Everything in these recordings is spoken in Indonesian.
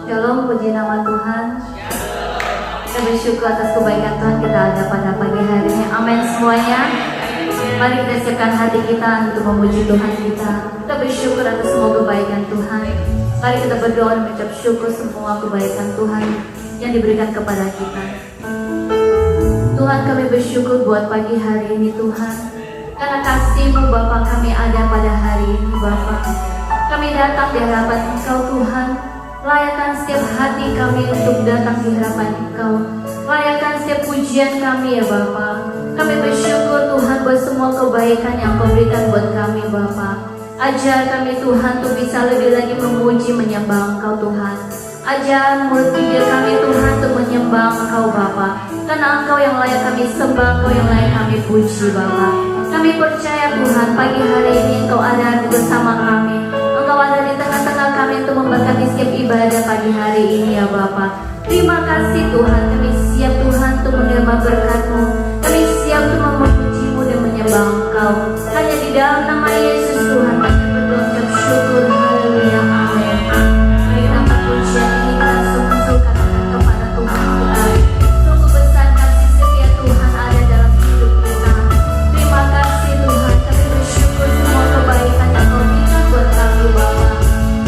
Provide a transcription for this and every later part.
Shalom, puji nama Tuhan. Kita bersyukur atas kebaikan Tuhan kita ada pada pagi hari ini. Amin semuanya. Mari kita siapkan hati kita untuk memuji Tuhan kita. Kita bersyukur atas semua kebaikan Tuhan. Mari kita berdoa dan mengucap syukur semua kebaikan Tuhan yang diberikan kepada kita. Tuhan, kami bersyukur buat pagi hari ini Tuhan. Karena kasih-Mu Bapa kami ada pada hari ini Bapa. Kami datang di hadapan Engkau Tuhan. Layakan setiap hati kami untuk datang di hadapan Engkau. Layakan setiap pujian kami ya Bapa. Kami bersyukur Tuhan buat semua kebaikan yang Kau berikan buat kami Bapa. Ajar kami Tuhan untuk bisa lebih lagi memuji menyembah Engkau Tuhan. Ajar mulut bibir kami Tuhan untuk menyembah Engkau Bapa. Karena Engkau yang layak kami sembah, Engkau yang layak kami puji Bapa. Kami percaya Tuhan pagi hari ini Engkau ada bersama kami. Engkau ada di tengah-tengah kami untuk memberkati setiap ibadah pagi hari ini ya Bapa. Terima kasih Tuhan, kami siap Tuhan untuk menerima berkat-Mu. Kami siap untuk memuji-Mu dan menyembah Engkau. Hanya di dalam nama Yesus Tuhan kami berdoa dan syukur. Haleluya, amin. Mari kita angkat pujian ini, kita sungguh-sungguh kepada Tuhan kita. Sungguh besar kasih setia Tuhan ada dalam hidup kita. Terima kasih Tuhan, kami bersyukur semua kebaikan yang Kau berikan buat kami Bapa.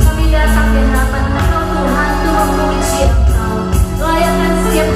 Kami datang di hadapan Engkau Tuhan untuk memuji Engkau. Layakan setiap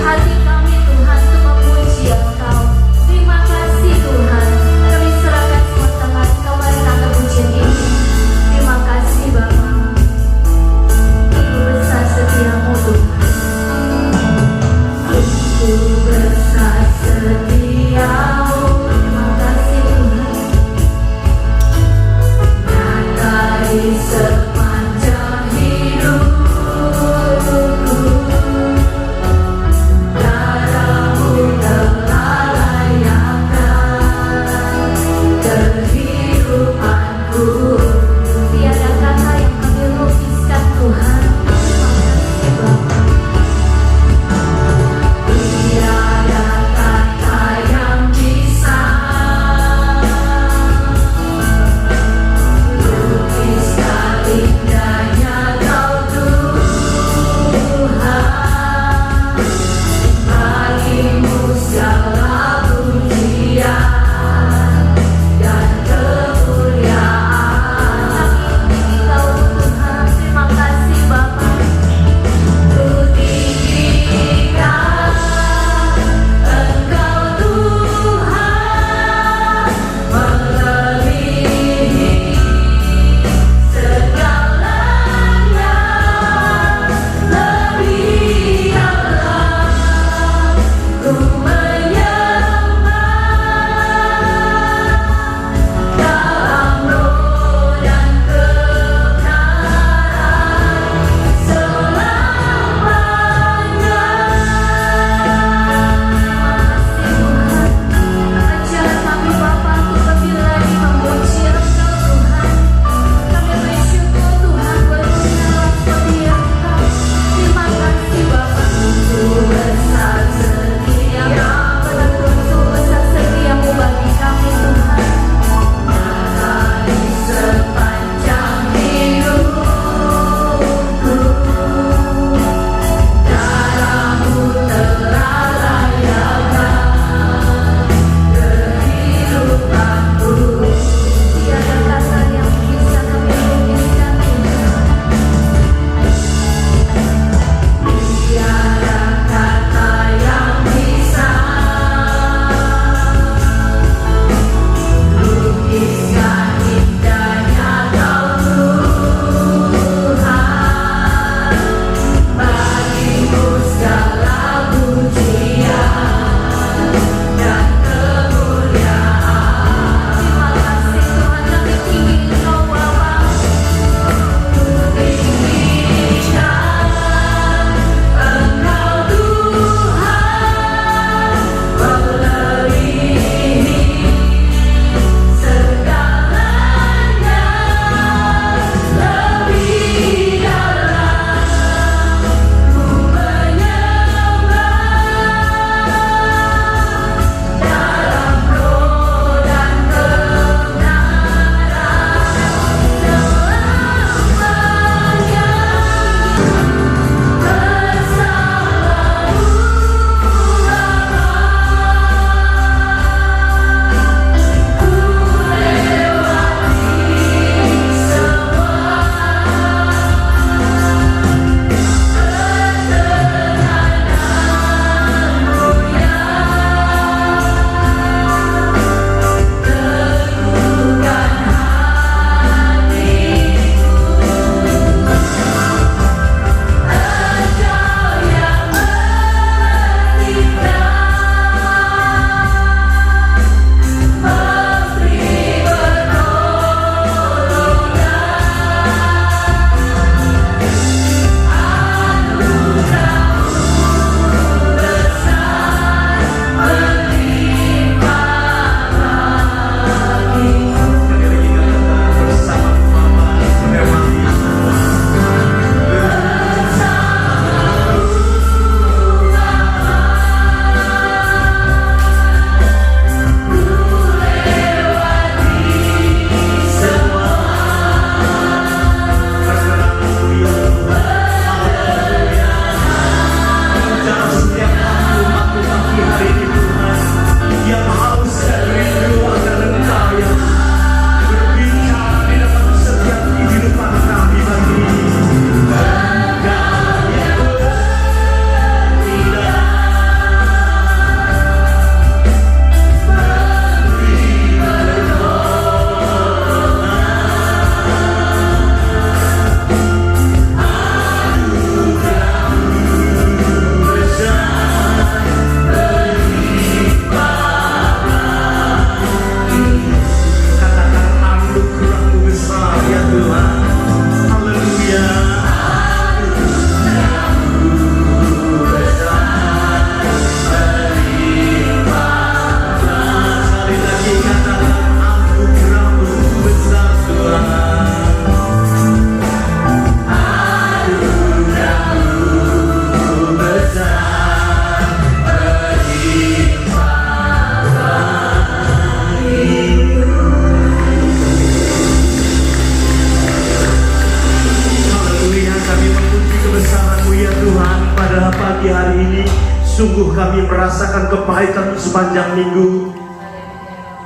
merasakan kebaikan sepanjang minggu.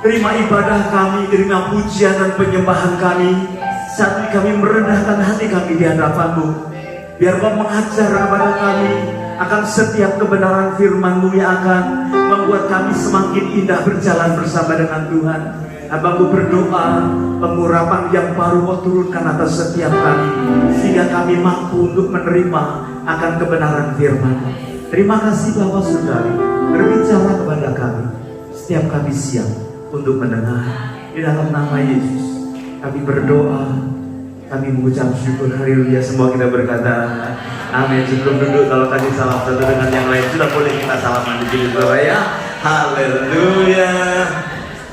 Terima ibadah kami, terima pujian dan penyembahan kami. Saat ini kami merendahkan hati kami di hadapan-Mu. Biar Kau mengajar kepada kami akan setiap kebenaran firman-Mu yang akan membuat kami semakin indah berjalan bersama dengan Tuhan. Hamba-Mu berdoa, pengurapan yang baru Kau turunkan atas setiap kami, sehingga kami mampu untuk menerima akan kebenaran firman. Terima kasih Bapak Saudari, berbicara kepada kami. Setiap kami siap untuk mendengar. Di dalam nama Yesus kami berdoa, kami mengucap syukur. Haleluya. Semua kita berkata amin. Sebelum duduk, kalau tadi salam satu dengan yang lain, sudah boleh kita salaman di sini Bapak ya. Haleluya.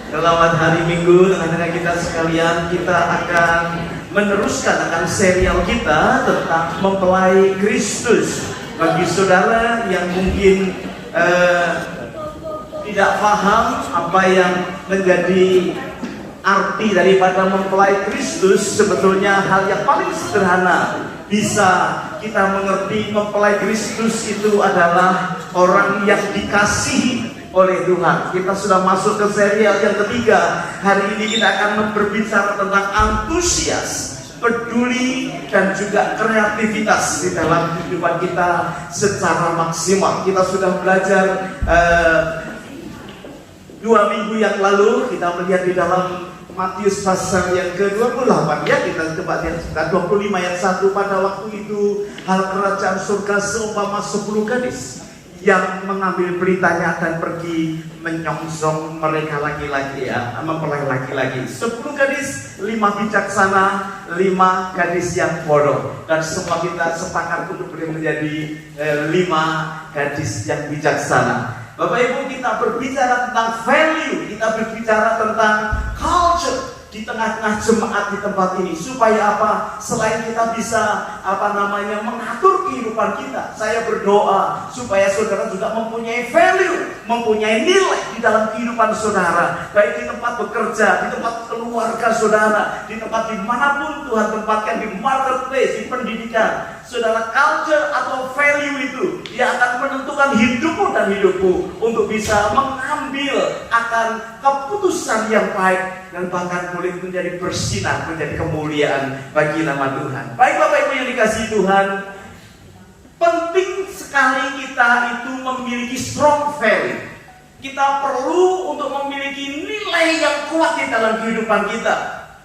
Selamat hari Minggu teman-teman kita sekalian. Kita akan meneruskan akan serial kita tentang mempelai Kristus. Bagi saudara yang mungkin tidak paham apa yang menjadi arti daripada mempelai Kristus, sebetulnya hal yang paling sederhana bisa kita mengerti. Mempelai Kristus itu adalah orang yang dikasihi oleh Tuhan. Kita sudah masuk ke serial yang ketiga. Hari ini kita akan berbicara tentang antusias, peduli, dan juga kreativitas di dalam kehidupan kita secara maksimal. Kita sudah belajar 2 minggu yang lalu. Kita melihat di dalam Matius pasal yang ke-28 ya. Kita coba lihat 25 ayat 1. Pada waktu itu hal kerajaan surga seumpama 10 gadis yang mengambil beritanya dan pergi menyongsong mereka laki-laki ya, mempelai laki-laki. 10 gadis, 5 bijaksana, 5 gadis yang bodoh. Dan semua kita sepakat untuk menjadi 5 gadis yang bijaksana. Bapak Ibu, kita berbicara tentang value, kita berbicara tentang culture di tengah-tengah jemaat di tempat ini. Supaya apa? Selain kita bisa mengatur kehidupan kita, saya berdoa supaya saudara juga mempunyai value, mempunyai nilai di dalam kehidupan saudara, baik di tempat bekerja, di tempat keluarga saudara, di tempat dimanapun Tuhan tempatkan, di marketplace, di pendidikan. Saudara, culture atau value itu yang akan menentukan hidupmu dan hidupku untuk bisa mengambil akan keputusan yang baik dan bahkan boleh menjadi bersinar, menjadi kemuliaan bagi nama Tuhan. Baik Bapak Ibu yang dikasihi Tuhan, penting sekali kita itu memiliki strong value. Kita perlu untuk memiliki nilai yang kuat di dalam kehidupan kita.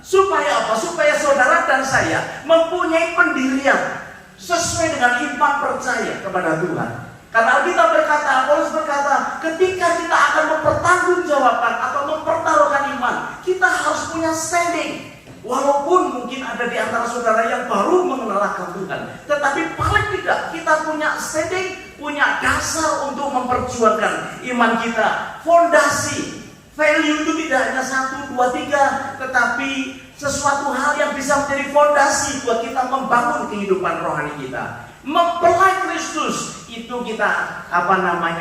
Supaya apa? Supaya saudara dan saya mempunyai pendirian sesuai dengan iman percaya kepada Tuhan. Karena kita berkata, Paulus berkata, ketika kita akan mempertanggungjawabkan atau mempertaruhkan iman, kita harus punya standing. Walaupun mungkin ada di antara saudara yang baru mengenal akan Tuhan, tetapi paling tidak kita punya standing, punya dasar untuk memperjuangkan iman kita. Fondasi, value itu tidak hanya 1, 2, 3, tetapi sesuatu hal yang bisa menjadi fondasi buat kita membangun kehidupan rohani kita. Mempelai Kristus itu kita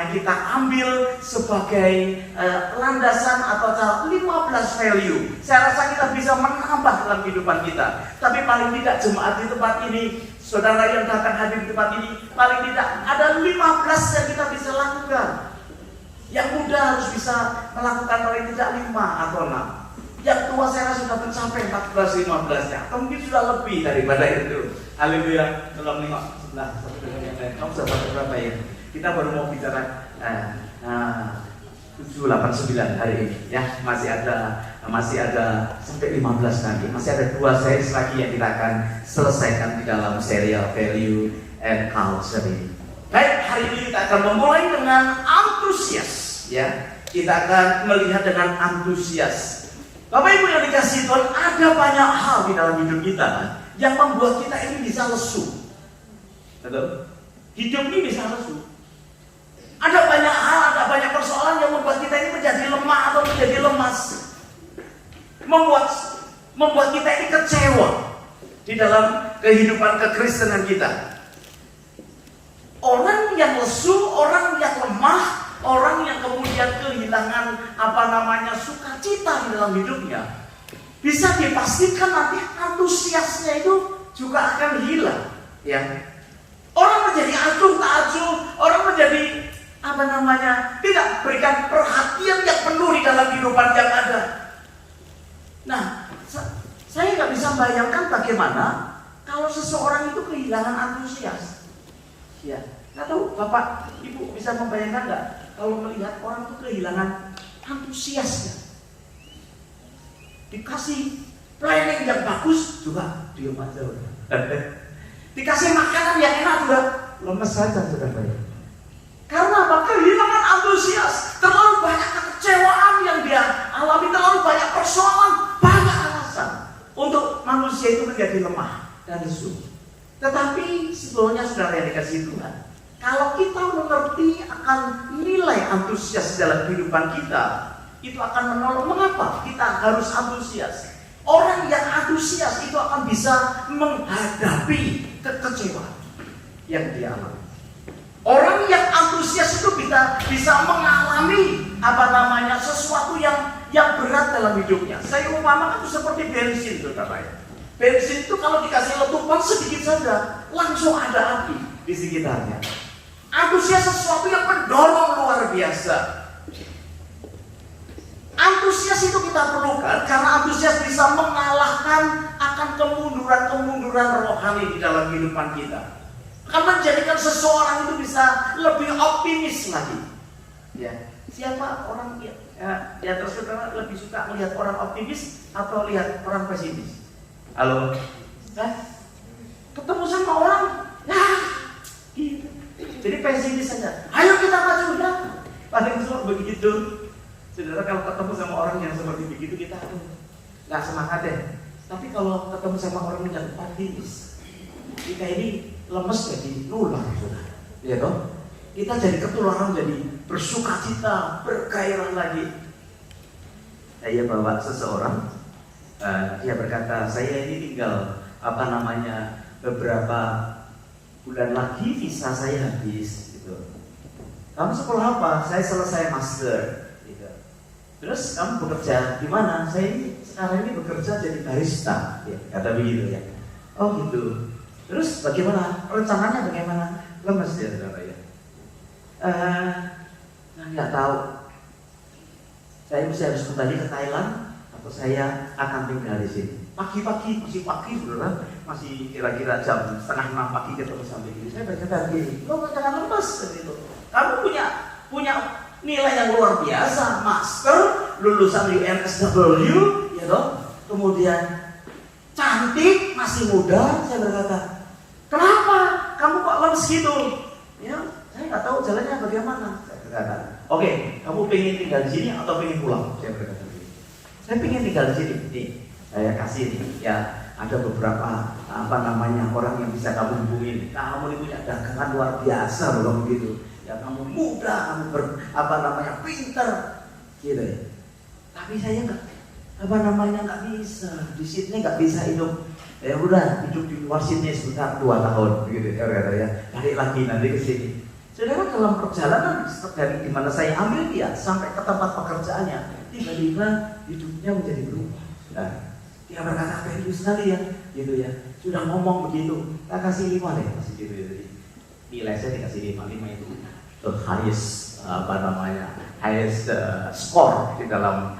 kita ambil sebagai landasan atau 15 value. Saya rasa kita bisa menambah dalam kehidupan kita. Tapi paling tidak jemaat di tempat ini, saudara yang datang hadir di tempat ini, paling tidak ada 15 yang kita bisa lakukan. Yang muda harus bisa melakukan paling tidak 5 atau 6. Yang tua saya rasa sudah mencapai 14-15 ya, atau mungkin sudah lebih daripada itu. Haleluya. Tolong nengok sebelah satu dengan yang lain. Kamu sudah berapa ya? Kita baru mau bicara 7-8-9 hari ini ya. Masih ada sampai 15 nanti. Masih ada 2 seri lagi yang kita akan selesaikan di dalam serial Value and Culture ini. Baik, hari ini kita akan memulai dengan antusias ya. Kita akan melihat dengan antusias. Bapak Ibu yang dikasihi Tuhan, ada banyak hal di dalam hidup kita yang membuat kita ini bisa lesu. Betul? Hidup ini bisa lesu. Ada banyak hal, ada banyak persoalan yang membuat kita ini menjadi lemah atau menjadi lemas. Membuat kita ini kecewa di dalam kehidupan kekristenan kita. Orang yang lesu, orang yang lemah, orang yang kemudian kehilangan sukacita di dalam hidupnya, bisa dipastikan nanti antusiasnya itu juga akan hilang ya. Orang menjadi acuh tak acuh, orang menjadi tidak berikan perhatian yang penuh di dalam kehidupan yang ada. Nah, saya nggak bisa bayangkan bagaimana kalau seseorang itu kehilangan antusias. Ya, nggak tahu Bapak Ibu bisa membayangkan nggak kalau melihat orang itu kehilangan antusiasnya. Dikasih planning yang bagus juga diam aja udah. Dikasih makanan yang enak juga lemes saja sudah bayar. Karena apa? Kehilangan antusias. Terlalu banyak kekecewaan yang dia alami, terlalu banyak persoalan, banyak alasan untuk manusia itu menjadi lemah dan lesu. Tetapi sebetulnya saudara yang dikasih Tuhan, kalau kita mengerti akan nilai antusias dalam kehidupan kita, itu akan menolong. Mengapa kita harus antusias? Orang yang antusias itu akan bisa menghadapi kekecewaan yang dia alami. Orang yang antusias itu bisa mengalami sesuatu yang berat dalam hidupnya. Saya umpamakan itu seperti bensin, saudara ya. Bensin itu kalau dikasih letupan sedikit saja, langsung ada api di sekitarnya. Antusias sesuatu yang mendorong luar biasa. Antusias itu kita perlukan karena antusias bisa mengalahkan akan kemunduran rohani di dalam kehidupan kita. Akan menjadikan seseorang itu bisa lebih optimis lagi. Ya, siapa orang ya terus saudara lebih suka melihat orang optimis atau lihat orang pesimis? Halo, ketemu sama orang, gitu. Jadi pesimis saja. Ayo kita maju, udah. Paling semua begitu. Saudara kalau ketemu sama orang yang seperti begitu kita nggak semangat deh. Tapi kalau ketemu sama orang yang optimis, kita ini lemes jadi nular, saudara. Ya toh? Kita jadi ketularan, jadi bersuka cita, bergairah lagi. Saya bawa seseorang, dia berkata, saya ini tinggal beberapa bulan lagi visa saya habis. Gitu. Kamu sekolah apa? Saya selesai master. Gitu. Terus kamu bekerja di mana? Saya ini sekarang ini bekerja jadi barista. Ya, kata begitu ya. Oh gitu. Terus bagaimana? Rencananya bagaimana? Lemes ya saudara ya. Nggak tahu. Saya harus kembali ke Thailand atau saya akan tinggal di sini. Pagi-pagi, masih pagi saudara, masih kira-kira jam 5:30 pagi ketemu sampai ini. Saya berkata begini, lo jangan lemes gitu. Kamu punya nilai yang luar biasa, master, lulusan UNSW, ya toh. Kemudian cantik, masih muda. Saya berkata, kenapa kamu kok lemes gitu? Ya, saya nggak tahu jalannya bagaimana. Saya berkata, oke, kamu pengen tinggal di sini atau pengen pulang? Saya berkata, saya pengen tinggal di sini. Nih, saya kasih nih, ya ada beberapa orang yang bisa kamu hubungin. Kamu ini punya dagangan luar biasa, belum begitu? Ya kamu muda, kamu pinter, gitu ya. Tapi saya nggak bisa di Sydney, nggak bisa hidup. Ya udah hidup di luar Sydney sekitar 2 tahun begitu ya, balik lagi nanti ke sini. Saudara, dalam perjalanan dari dimana saya ambil dia sampai ke tempat pekerjaannya, tiba-tiba hidupnya menjadi berubah. Nah, dia berkata pengen sekali ya, gitu ya. Sudah ngomong begitu, tak kasih 5 deh, kasih gitu ya. Nilai saya dikasih 5 itu the highest highest score di dalam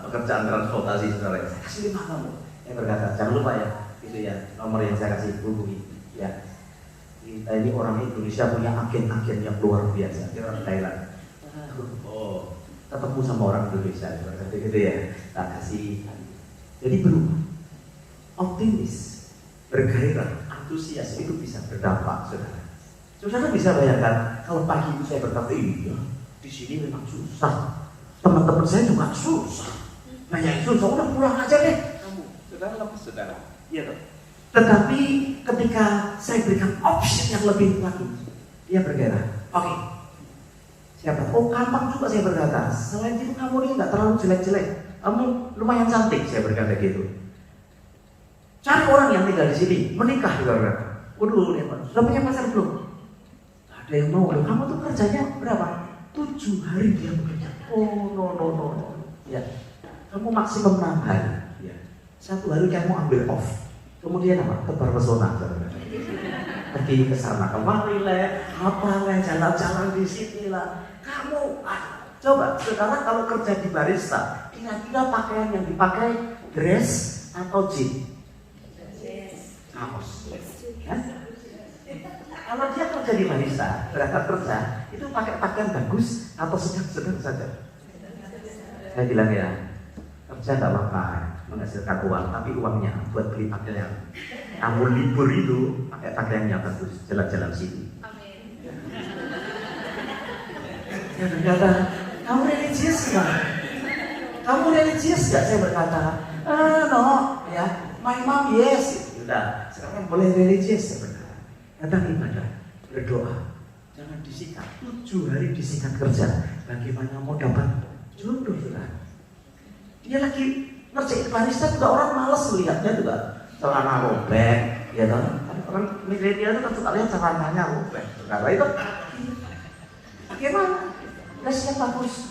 pekerjaan transportasi, saudara. Saya kasih 5 kamu. Saya berkata, jangan lupa ya, itu ya nomor yang saya kasih, hubungi ya. Kita ini orang Indonesia punya agen-agen yang luar biasa. Dia orang Thailand. Oh, ketemu sama orang Indonesia, seperti gitu ya. Tak kasih. Jadi berubah, optimis, bergairah, antusias itu bisa berdampak, saudara. Saudara bisa bayangkan kalau pagi itu saya berkata, iya, di sini memang susah. Teman-teman saya juga susah. Banyak susah, udah pulang aja deh. Saudara, iya toh. Tetapi ketika saya berikan opsi yang lebih lagi, dia bergairah. Oke. Siapa? Oh, gampang juga saya berkata. Selain itu kamu ini nggak terlalu jelek-jelek. Kamu lumayan cantik, saya berkata gitu. Cari orang yang tinggal di sini, menikah juga berkata. Waduh, sudah punya pacar belum? Gak ada yang mau. Kamu tuh kerjanya berapa? 7 hari dia bekerja. Oh, no. Ya, kamu maksimum 6 hari. Ya. 1 hari kamu ambil off. Kemudian apa? Tebar pesona. pergi ke sana kemari lah, apa lah, jalan-jalan di sini lah. Kamu coba sekarang kalau kerja di barista, kira-kira pakaian yang dipakai dress atau jeans? Kaos. Kan? Kalau dia kerja di barista, berangkat kerja, itu pakai pakaian bagus atau sedang-sedang saja? Saya bilang ya, kerja nggak apa-apa, menghasilkan uang, tapi uangnya buat beli pakaian. Kamu libur itu pakai pakaian yang bagus, jalan-jalan sini. Saya berkata, kamu religius nggak? Kamu religius nggak? Saya berkata, no, ya, my mom yes. Sudah, sekarang boleh religius. Saya berkata, datang ibadah, berdoa, jangan disikat. 7 hari disikat kerja, bagaimana mau dapat jodoh? Sudah. Dia lagi ngerjain barista juga orang malas melihatnya juga. Celana robek, ya kan? Orang milenial itu kan suka lihat celananya robek. Karena itu bagaimana? Dressnya bagus.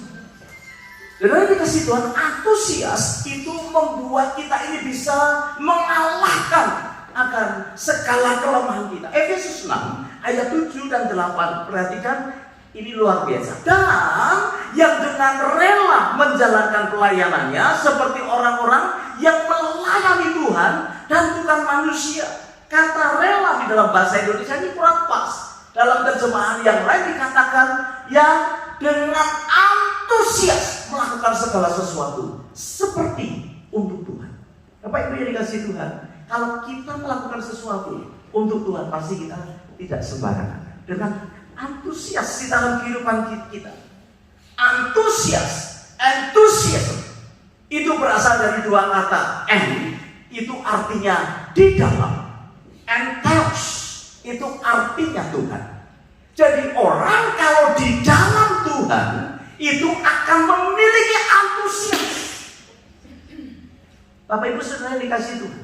Dan dikasih Tuhan antusias itu membuat kita ini bisa mengalahkan akan segala kelemahan kita. Efesus 6 ayat 7 dan 8, perhatikan, ini luar biasa. Dan yang dengan rela menjalankan pelayanannya seperti orang-orang yang melayani Tuhan dan bukan manusia. Kata rela di dalam bahasa Indonesia ini kurang pas. Dalam terjemahan yang lain dikatakan yang dengan antusias melakukan segala sesuatu seperti untuk Tuhan. Bapak Ibu yang dikasih Tuhan, kalau kita melakukan sesuatu untuk Tuhan, pasti kita tidak sembarangan. Dengan antusias di dalam kehidupan kita. Antusias, enthusiasm, itu berasal dari 2 kata. Itu artinya di dalam. Entheos, itu artinya Tuhan. Jadi orang kalau di dalam Tuhan, itu akan memiliki antusias. Bapak Ibu Saudara dikasih Tuhan.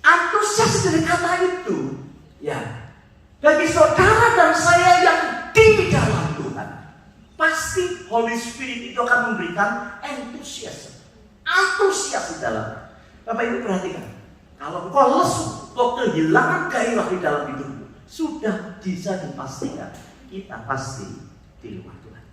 Antusias dari kata itu, ya, bagi saudara dan saya yang di dalam Tuhan, pasti Holy Spirit itu akan memberikan antusias. Antusias di dalam. Bapak Ibu perhatikan, kalau kau lesu, kau kehilangan gairah di dalam hidupmu, sudah bisa dipastikan kita pasti di luar Tuhan.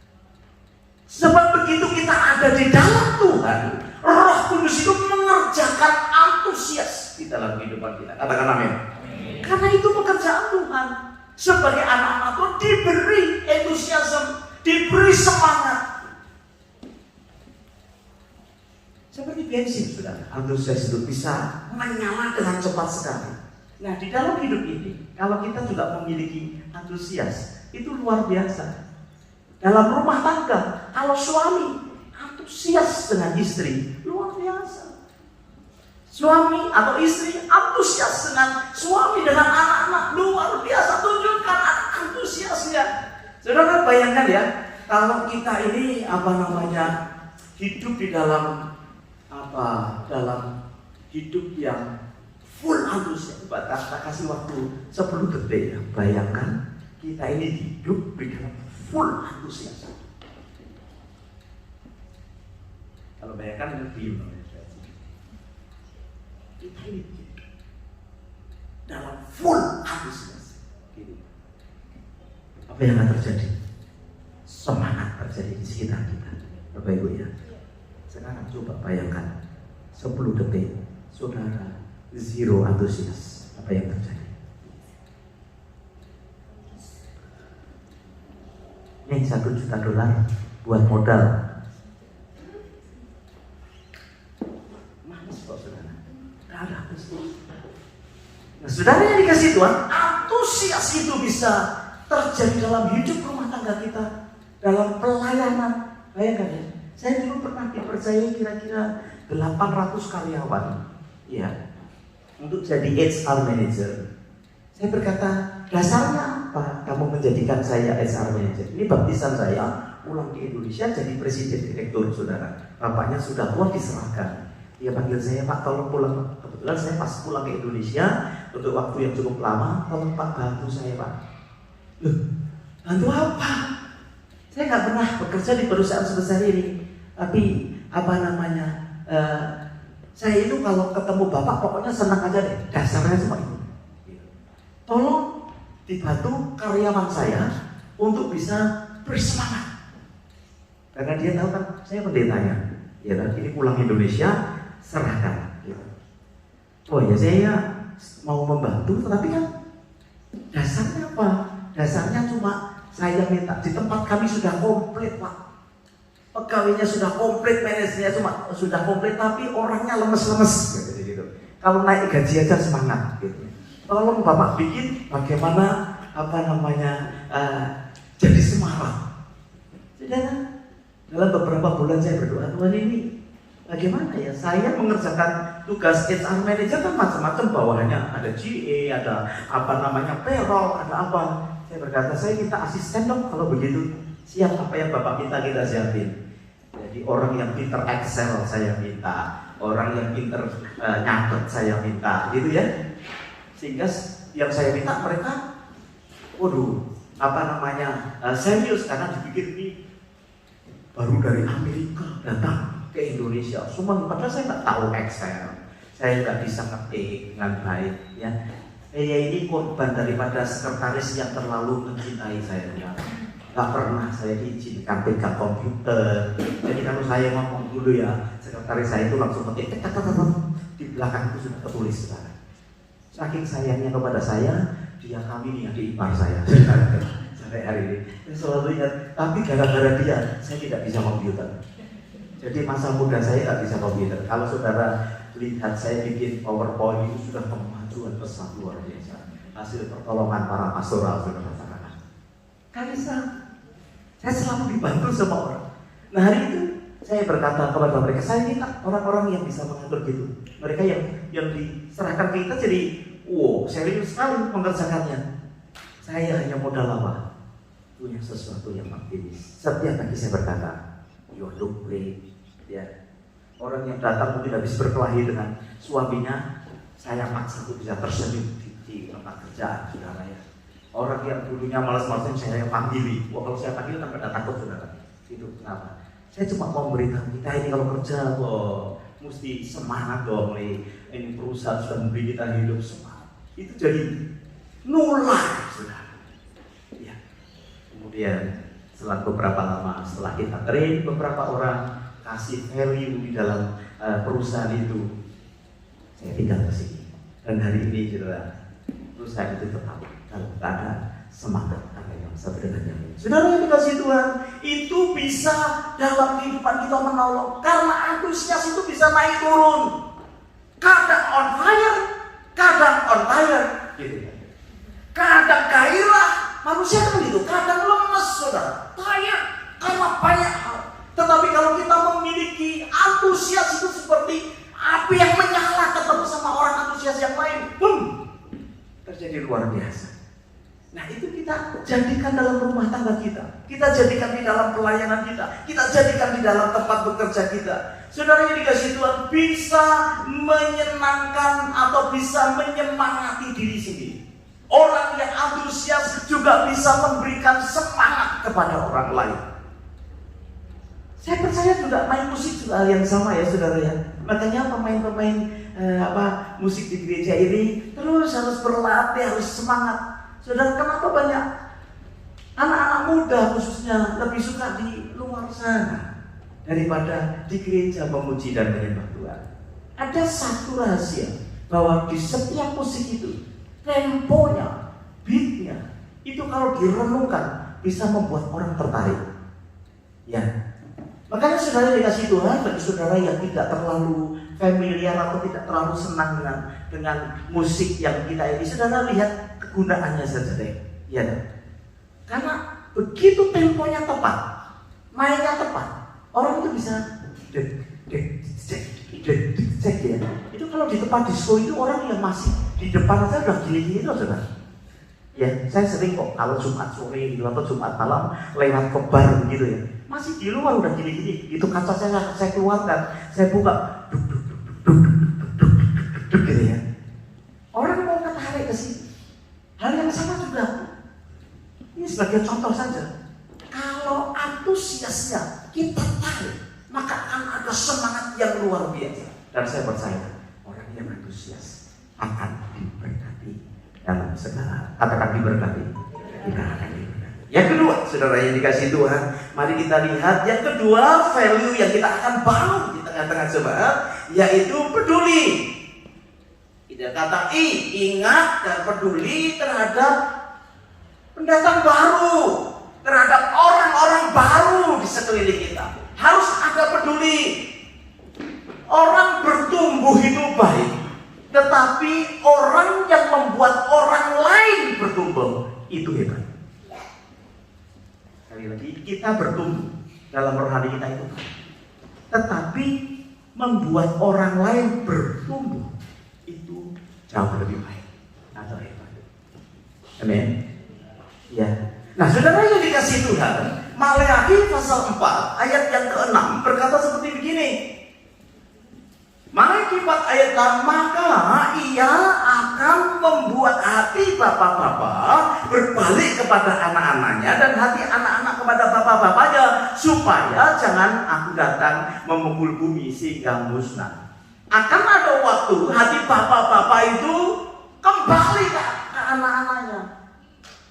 Sebab begitu kita ada di dalam Tuhan, Roh Kudus itu mengerjakan antusias di dalam kehidupan kita. Katakan amin. Karena itu pekerjaan Tuhan. Sebagai anak-anak Tuhan diberi entusiasme, diberi semangat. Seperti bensin, saudara. Antusias itu bisa menyala dengan cepat sekali. Nah, di dalam hidup ini, kalau kita juga memiliki antusias, itu luar biasa. Dalam rumah tangga, kalau suami antusias dengan istri, luar biasa. Suami atau istri antusias dengan suami, dengan anak-anak, luar biasa. Tunjukkan antusiasnya. Saudara bayangkan ya, kalau kita ini hidup di dalam dalam hidup yang full antusias. Kita kasih waktu 10 detik ya. Bayangkan kita ini hidup di dalam full antusias. Kalau bayangkan lebih kita ini dalam full antusias. Apa yang akan terjadi? Semangat terjadi di sekitar kita. Bapak Ibu ya. Sekarang coba bayangkan 10 detik saudara zero antusias. Apa yang terjadi? Ini $1 juta buat modal. Manis kok saudara. Gak ada antusias. Nah, saudara yang dikasih Tuhan, antusias itu bisa terjadi dalam hidup rumah tangga kita, dalam pelayanan. Bayangkan ya, saya dulu pernah dipercayai kira-kira 800 karyawan, ya, untuk jadi HR manager. Saya berkata, dasarnya apa kamu menjadikan saya HR manager? Ini baptisan saya pulang ke Indonesia jadi presiden direktur, saudara. Bapaknya sudah tua diserahkan. Dia panggil saya, Pak tolong pulang. Kebetulan saya pas pulang ke Indonesia untuk waktu yang cukup lama, tolong Pak bantu saya Pak. Loh, bantu apa? Saya nggak pernah bekerja di perusahaan sebesar ini. Tapi saya itu kalau ketemu Bapak pokoknya senang aja deh. Dasarnya semua itu. tolong dibantu karyawan saya untuk bisa bersemangat. Karena dia tahu kan saya pendetanya. Ya kan, ini pulang Indonesia, serahkan. Ya. Oh ya saya mau membantu, tetapi kan dasarnya apa? Dasarnya cuma saya minta, di tempat kami sudah komplit Pak. Pegawainya sudah komplit, manajernya cuma sudah komplit, tapi orangnya lemes-lemes gitu. Kalau naik gaji aja semangat gitu. Tolong Bapak bikin bagaimana jadi semangat. Saudara, dalam beberapa bulan saya berdoa, Tuhan ini bagaimana ya? Saya mengerjakan tugas HR manager kan macam-macam, bawahannya ada GA, ada payroll, ada apa. Saya berkata, saya minta asisten dong kalau begitu. Siap apa yang Bapak minta kita siapin. Jadi orang yang pinter Excel saya minta, orang yang pinter nyatet saya minta, gitu ya. Sehingga yang saya minta mereka, serius karena dipikir ini baru dari Amerika datang ke Indonesia. Padahal saya nggak tahu Excel, saya nggak bisa ngetik dengan baik. Ya, saya ini korban daripada sekretaris yang terlalu mencintai saya. Nggak pernah saya diizinkan pegang komputer. Jadi kalau saya ngomong dulu ya, sekretaris saya itu langsung ketik, di belakang itu sudah tertulis sekarang. Saking sayangnya kepada saya, dia kami nih adik ipar saya sampai hari ini. Saya selalu ingat, tapi gara-gara dia, saya tidak bisa komputer. Jadi masa muda saya nggak bisa komputer. Kalau saudara lihat saya bikin PowerPoint itu sudah kemajuan pesat luar biasa. Hasil pertolongan para pastoral saudara-saudara. Kan bisa. Saya selalu dibantu sama orang. Nah hari itu saya berkata kepada mereka, saya minta orang-orang yang bisa mengatur gitu. Mereka yang diserahkan ke kita jadi, serius sekali mengerjakannya. Saya hanya modal apa? Punya sesuatu yang optimis. Setiap pagi saya berkata, you look great. Ya. Orang yang datang mungkin habis berkelahi dengan suaminya, saya maksa untuk bisa tersenyum di tempat kerjaan, saudara ya. Orang yang dulunya malas-malasin saya yang panggili. Kalau saya panggil kan pada takut saudara. Itu kenapa? Saya cuma mau memberitahu kita ini kalau kerja mesti semangat dong nih. Ini perusahaan sudah memberi kita hidup semangat. Itu jadi nular saudara. Ya. Kemudian setelah beberapa lama, setelah kita train beberapa orang, kasih value di dalam perusahaan itu, saya tinggal ke sini. Dan hari ini saudara, perusahaan itu tetap dalam keadaan semangat apa yang sebenarnya. Saudara yang dikasih Tuhan, itu bisa dalam kehidupan kita menolong. Karena antusias itu bisa naik turun. Kadang on fire, kadang on fire, gitu. Kadang gairah, manusia kan gitu. Kadang lemes, saudara. Tired karena banyak hal. Tetapi kalau kita memiliki antusias itu seperti api yang menyala ketemu sama orang antusias yang lain, terjadi luar biasa. Nah itu kita jadikan dalam rumah tangga kita jadikan di dalam pelayanan kita jadikan di dalam tempat bekerja kita. Saudara yang dikasih Tuhan, bisa menyenangkan atau bisa menyemangati diri sendiri. Orang yang antusias juga bisa memberikan semangat kepada orang lain. Saya percaya juga main musik juga hal yang sama ya saudara ya. Makanya pemain-pemain musik di gereja ini terus harus berlatih, harus semangat. Saudara, kenapa banyak anak-anak muda khususnya lebih suka di luar sana daripada di gereja memuji dan menyembah Tuhan? Ada satu rahasia bahwa di setiap musik itu temponya, beatnya itu kalau direnungkan bisa membuat orang tertarik. Ya. Makanya saudara dikasih Tuhan, bagi saudara yang tidak terlalu familiar atau tidak terlalu senang dengan musik yang kita ini, saudara lihat kegunaannya saja deh. Ya. Karena begitu temponya tepat, mainnya tepat, orang itu bisa cek ya. Itu kalau di tempat disco itu orang yang masih di depan saja udah gini-gini loh saudara. Ya, saya sering kok kalau Jumat sore gitu atau Jumat malam lewat ke bar begitu ya. Masih di luar udah gini-gini. Itu kaca saya keluarkan, saya buka, gitu ya. Orang mau tertarik ke sini. Hal yang sama juga. Ini sebagai contoh saja. Kalau antusiasnya kita tarik, maka akan ada semangat yang luar biasa. Dan saya percaya orang yang antusias akan diberkati dalam saudara. Katakan diberkati. Yang kedua, saudara yang dikasih Tuhan, mari kita lihat yang kedua value yang kita akan bangun di tengah-tengah jemaat, yaitu peduli. Kita kata ingat dan peduli terhadap pendatang baru, terhadap orang-orang baru di sekeliling kita. Harus ada peduli. Orang bertumbuh itu baik, tetapi orang yang membuat orang lain bertumbuh itu hebat. Sekali lagi, kita bertumbuh dalam rohani kita itu, tetapi membuat orang lain bertumbuh itu jauh lebih baik atau hebat. Amin. Ya. Nah, saudara yang dikasih Tuhan, Maleakhi pasal 4 ayat yang ke-6 berkata seperti begini. Maleakhi 4 ayat 6, maka ia akan membuat hati bapak-bapak berbalik kepada anak-anaknya dan hati anak-anak kepada bapak-bapaknya, supaya jangan aku datang memukul bumi sehingga musnah. Akan ada waktu hati bapak-bapak itu kembali ke anak-anaknya.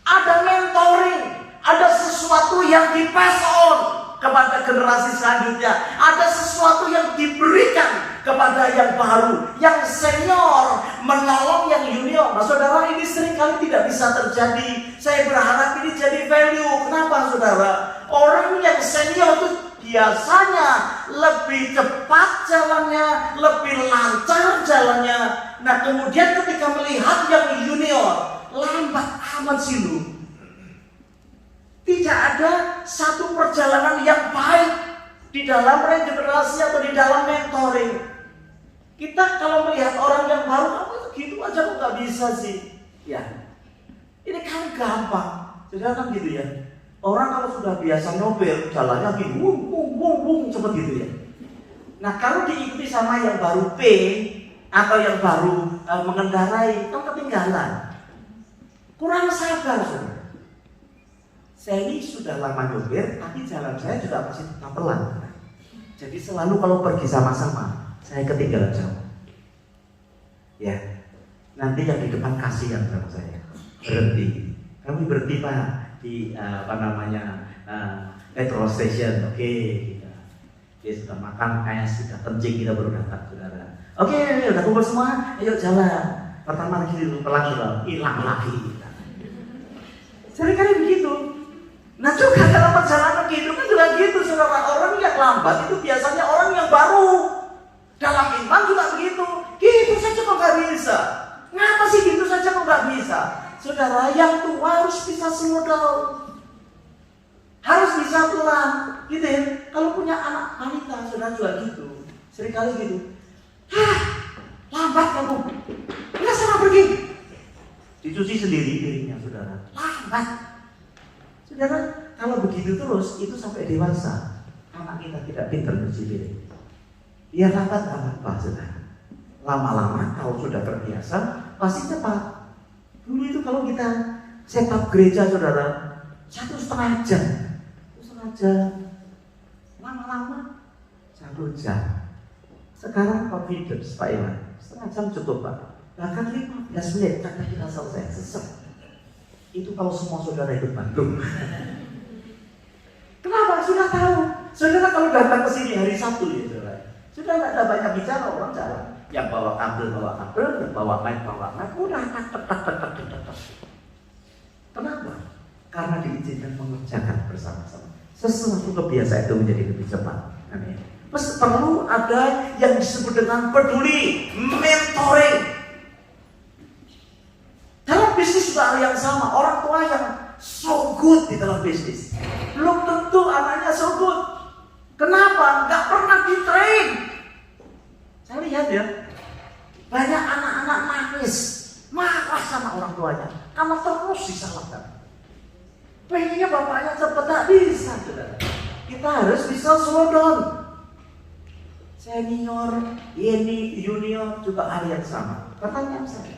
Ada mentoring, ada sesuatu yang di-pass on kepada generasi selanjutnya, ada sesuatu yang diberikan kepada yang baru, yang senior menolong yang junior. Nah, saudara, ini seringkali tidak bisa terjadi. Saya berharap ini jadi value. Kenapa, saudara? Orang yang senior itu biasanya lebih cepat jalannya, lebih lancar jalannya. Nah, kemudian ketika melihat yang junior, lambat amat sih lu. Tidak ada satu perjalanan yang baik di dalam regenerasi atau di dalam mentoring. Kita kalau melihat orang yang baru, kamu itu gitu aja kok gak bisa sih. Ya, ini kan gampang. Jadi kan gitu ya. Orang kalau sudah biasa nyopir, jalannya gini, wung, cepet gitu ya. Nah, kalau diikuti sama yang baru P atau yang baru mengendarai, kan ketinggalan. Kurang sabar, saudara. Saya ini sudah lama nyopir, tapi jalan saya juga masih tetap pelan. Jadi selalu kalau pergi sama-sama, saya ketinggalan jauh. Ya, nanti yang di depan kasihan sama saya. Berhenti. Kami berhenti Pak di petrol station. Oke, dia sudah makan es, sudah kencing, kita baru datang, saudara. Oke, udah kumpul semua, ayo jalan. Pertama lagi dulu pelan sudah hilang lagi. Seringkali begitu. Nah, juga dalam perjalanan kehidupan juga gitu, saudara. Orang yang lambat itu biasanya orang yang baru. Dalam iman juga begitu. Gitu saja kok gak bisa. Ngapa sih gitu saja kok gak bisa? Saudara, yang tua harus bisa slow down. Harus bisa pelan. Gitu ya. Kalau punya anak wanita, saudara juga gitu. Seringkali gitu. Lambat kamu. Enggak sana pergi. Dicuci sendiri dirinya, saudara. Lambat. Saudara, kalau begitu terus, itu sampai dewasa, anak kita tidak pintar cuci piring. Dia lambat apa, saudara? Lama-lama kalau sudah terbiasa, pasti cepat. Dulu itu kalau kita setup gereja, saudara, 1,5 jam. 1,5 jam. Lama-lama 1 jam. Sekarang confidence, Pak Iwan, 1,5 jam cukup, Pak. Bahkan 15 menit karena kita selesai sesek. Itu kalau semua saudara ikut bantu. Kenapa? Sudah tahu. Saudara kalau datang ke sini hari Sabtu ya, saudara. Sudah tidak ada banyak bicara, orang jalan. Yang bawa kabel, yang bawa mic. Udah tak. Kenapa? Karena diizinkan mengerjakan bersama-sama. Sesuatu kebiasaan itu menjadi lebih cepat. Amin. Perlu ada yang disebut dengan peduli, mentoring. Dalam bisnis juga hal yang sama. Orang tua yang so good di dalam bisnis belum tentu anaknya so good. Kenapa? Gak pernah di-train. Saya lihat ya, banyak anak-anak nangis, marah sama orang tuanya karena terus disalahkan. Pengennya bapaknya cepat, tak bisa, saudara. Kita harus bisa slow down. Senior, ini junior juga hal yang sama. Pertanyaan saya,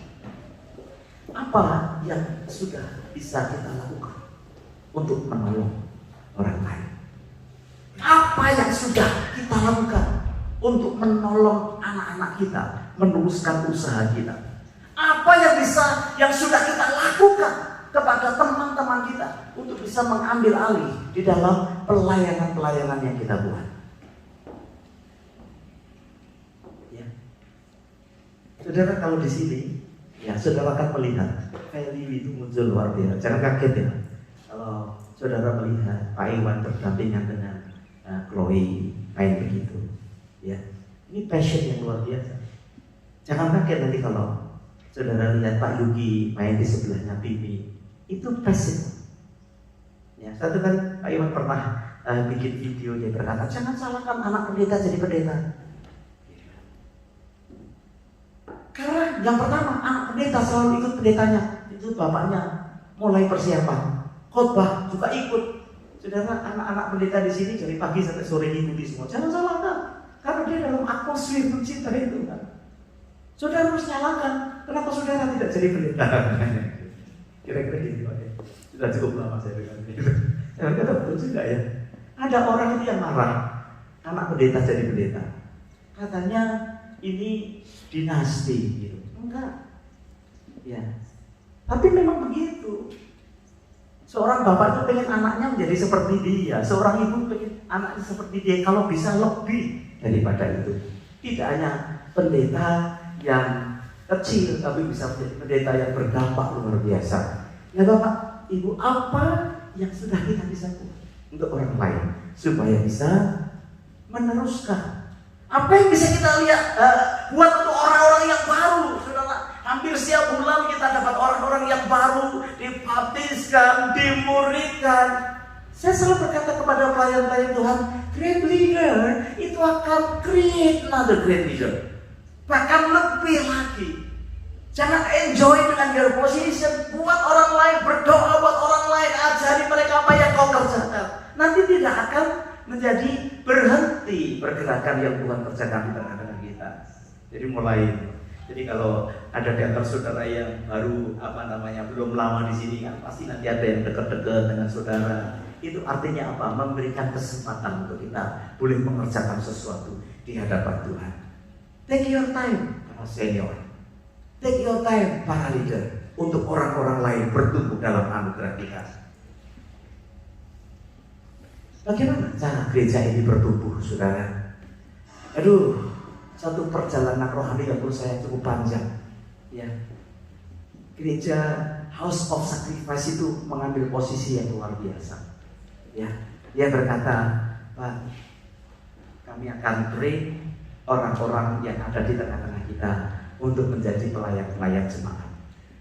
apa yang sudah bisa kita lakukan untuk menolong orang lain? Apa yang sudah kita lakukan untuk menolong anak-anak kita meneruskan usaha kita? Apa yang sudah kita lakukan terbuka kepada teman-teman kita untuk bisa mengambil alih di dalam pelayanan-pelayanan yang kita buat. Ya. Saudara, kalau di sini, ya saudara akan melihat value itu muncul luar biasa. Jangan kaget ya, kalau saudara melihat Pak Iwan berdampingan dengan Chloe main begitu. Ya, ini passion yang luar biasa. Jangan kaget nanti kalau saudara lihat Pak Yugi main di sebelahnya Bibi. Itu passion. Ya, satu kali Pak Iwan pernah bikin video, dia berkata, jangan salahkan anak pendeta jadi pendeta. Karena yang pertama, anak pendeta selalu ikut pendetanya. Itu bapaknya mulai persiapan. Khotbah juga ikut. Saudara, anak-anak pendeta di sini dari pagi sampai sore ikuti semua. Jangan salahkan, karena dia dalam atmosfer mencinta itu kan. Saudara harus nyalakan. Kenapa saudara tidak jadi pendeta? Kira-kira gitu aja. Sudah cukup lama saya dengar ini. Kata betul juga ya. Ada orang itu yang marah, anak pendeta jadi pendeta. Katanya ini dinasti gitu. Enggak. Ya. Tapi memang begitu. Seorang bapak itu pengen anaknya menjadi seperti dia. Seorang ibu pengen anaknya seperti dia. Kalau bisa lebih daripada itu. Tidak hanya pendeta yang kecil, tapi bisa menjadi pendeta yang berdampak luar biasa. Ya Bapak, Ibu, apa yang sudah kita bisa buat untuk orang lain supaya bisa meneruskan? Apa yang bisa kita lihat buat untuk orang-orang yang baru? Saudara, hampir setiap bulan kita dapat orang-orang yang baru dibaptiskan, dimuridkan. Saya selalu berkata kepada pelayan-pelayan Tuhan, great leader itu akan create another great leader. Bahkan lebih lagi. Jangan enjoy dengan your position. Buat orang lain, berdoa buat orang lain, ajari mereka apa yang kau kerjakan. Nanti tidak akan menjadi berhenti pergerakan yang Tuhan kerjakan di tengah-tengah kita. Jadi kalau ada di antara saudara yang baru belum lama di sini kan, pasti nanti ada yang dekat-dekat dengan saudara. Itu artinya apa? Memberikan kesempatan untuk kita boleh mengerjakan sesuatu di hadapan Tuhan. Take your time, para senior. Take your time, para leader, untuk orang-orang lain bertumbuh dalam anugerah kita. Bagaimana cara gereja ini bertumbuh, saudara? Aduh, satu perjalanan rohani yang menurut saya cukup panjang. Ya, gereja House of Sacrifice itu mengambil posisi yang luar biasa. Ya, dia berkata, Pak, kami akan train orang-orang yang ada di tengah-tengah kita untuk menjadi pelayan-pelayan jemaat.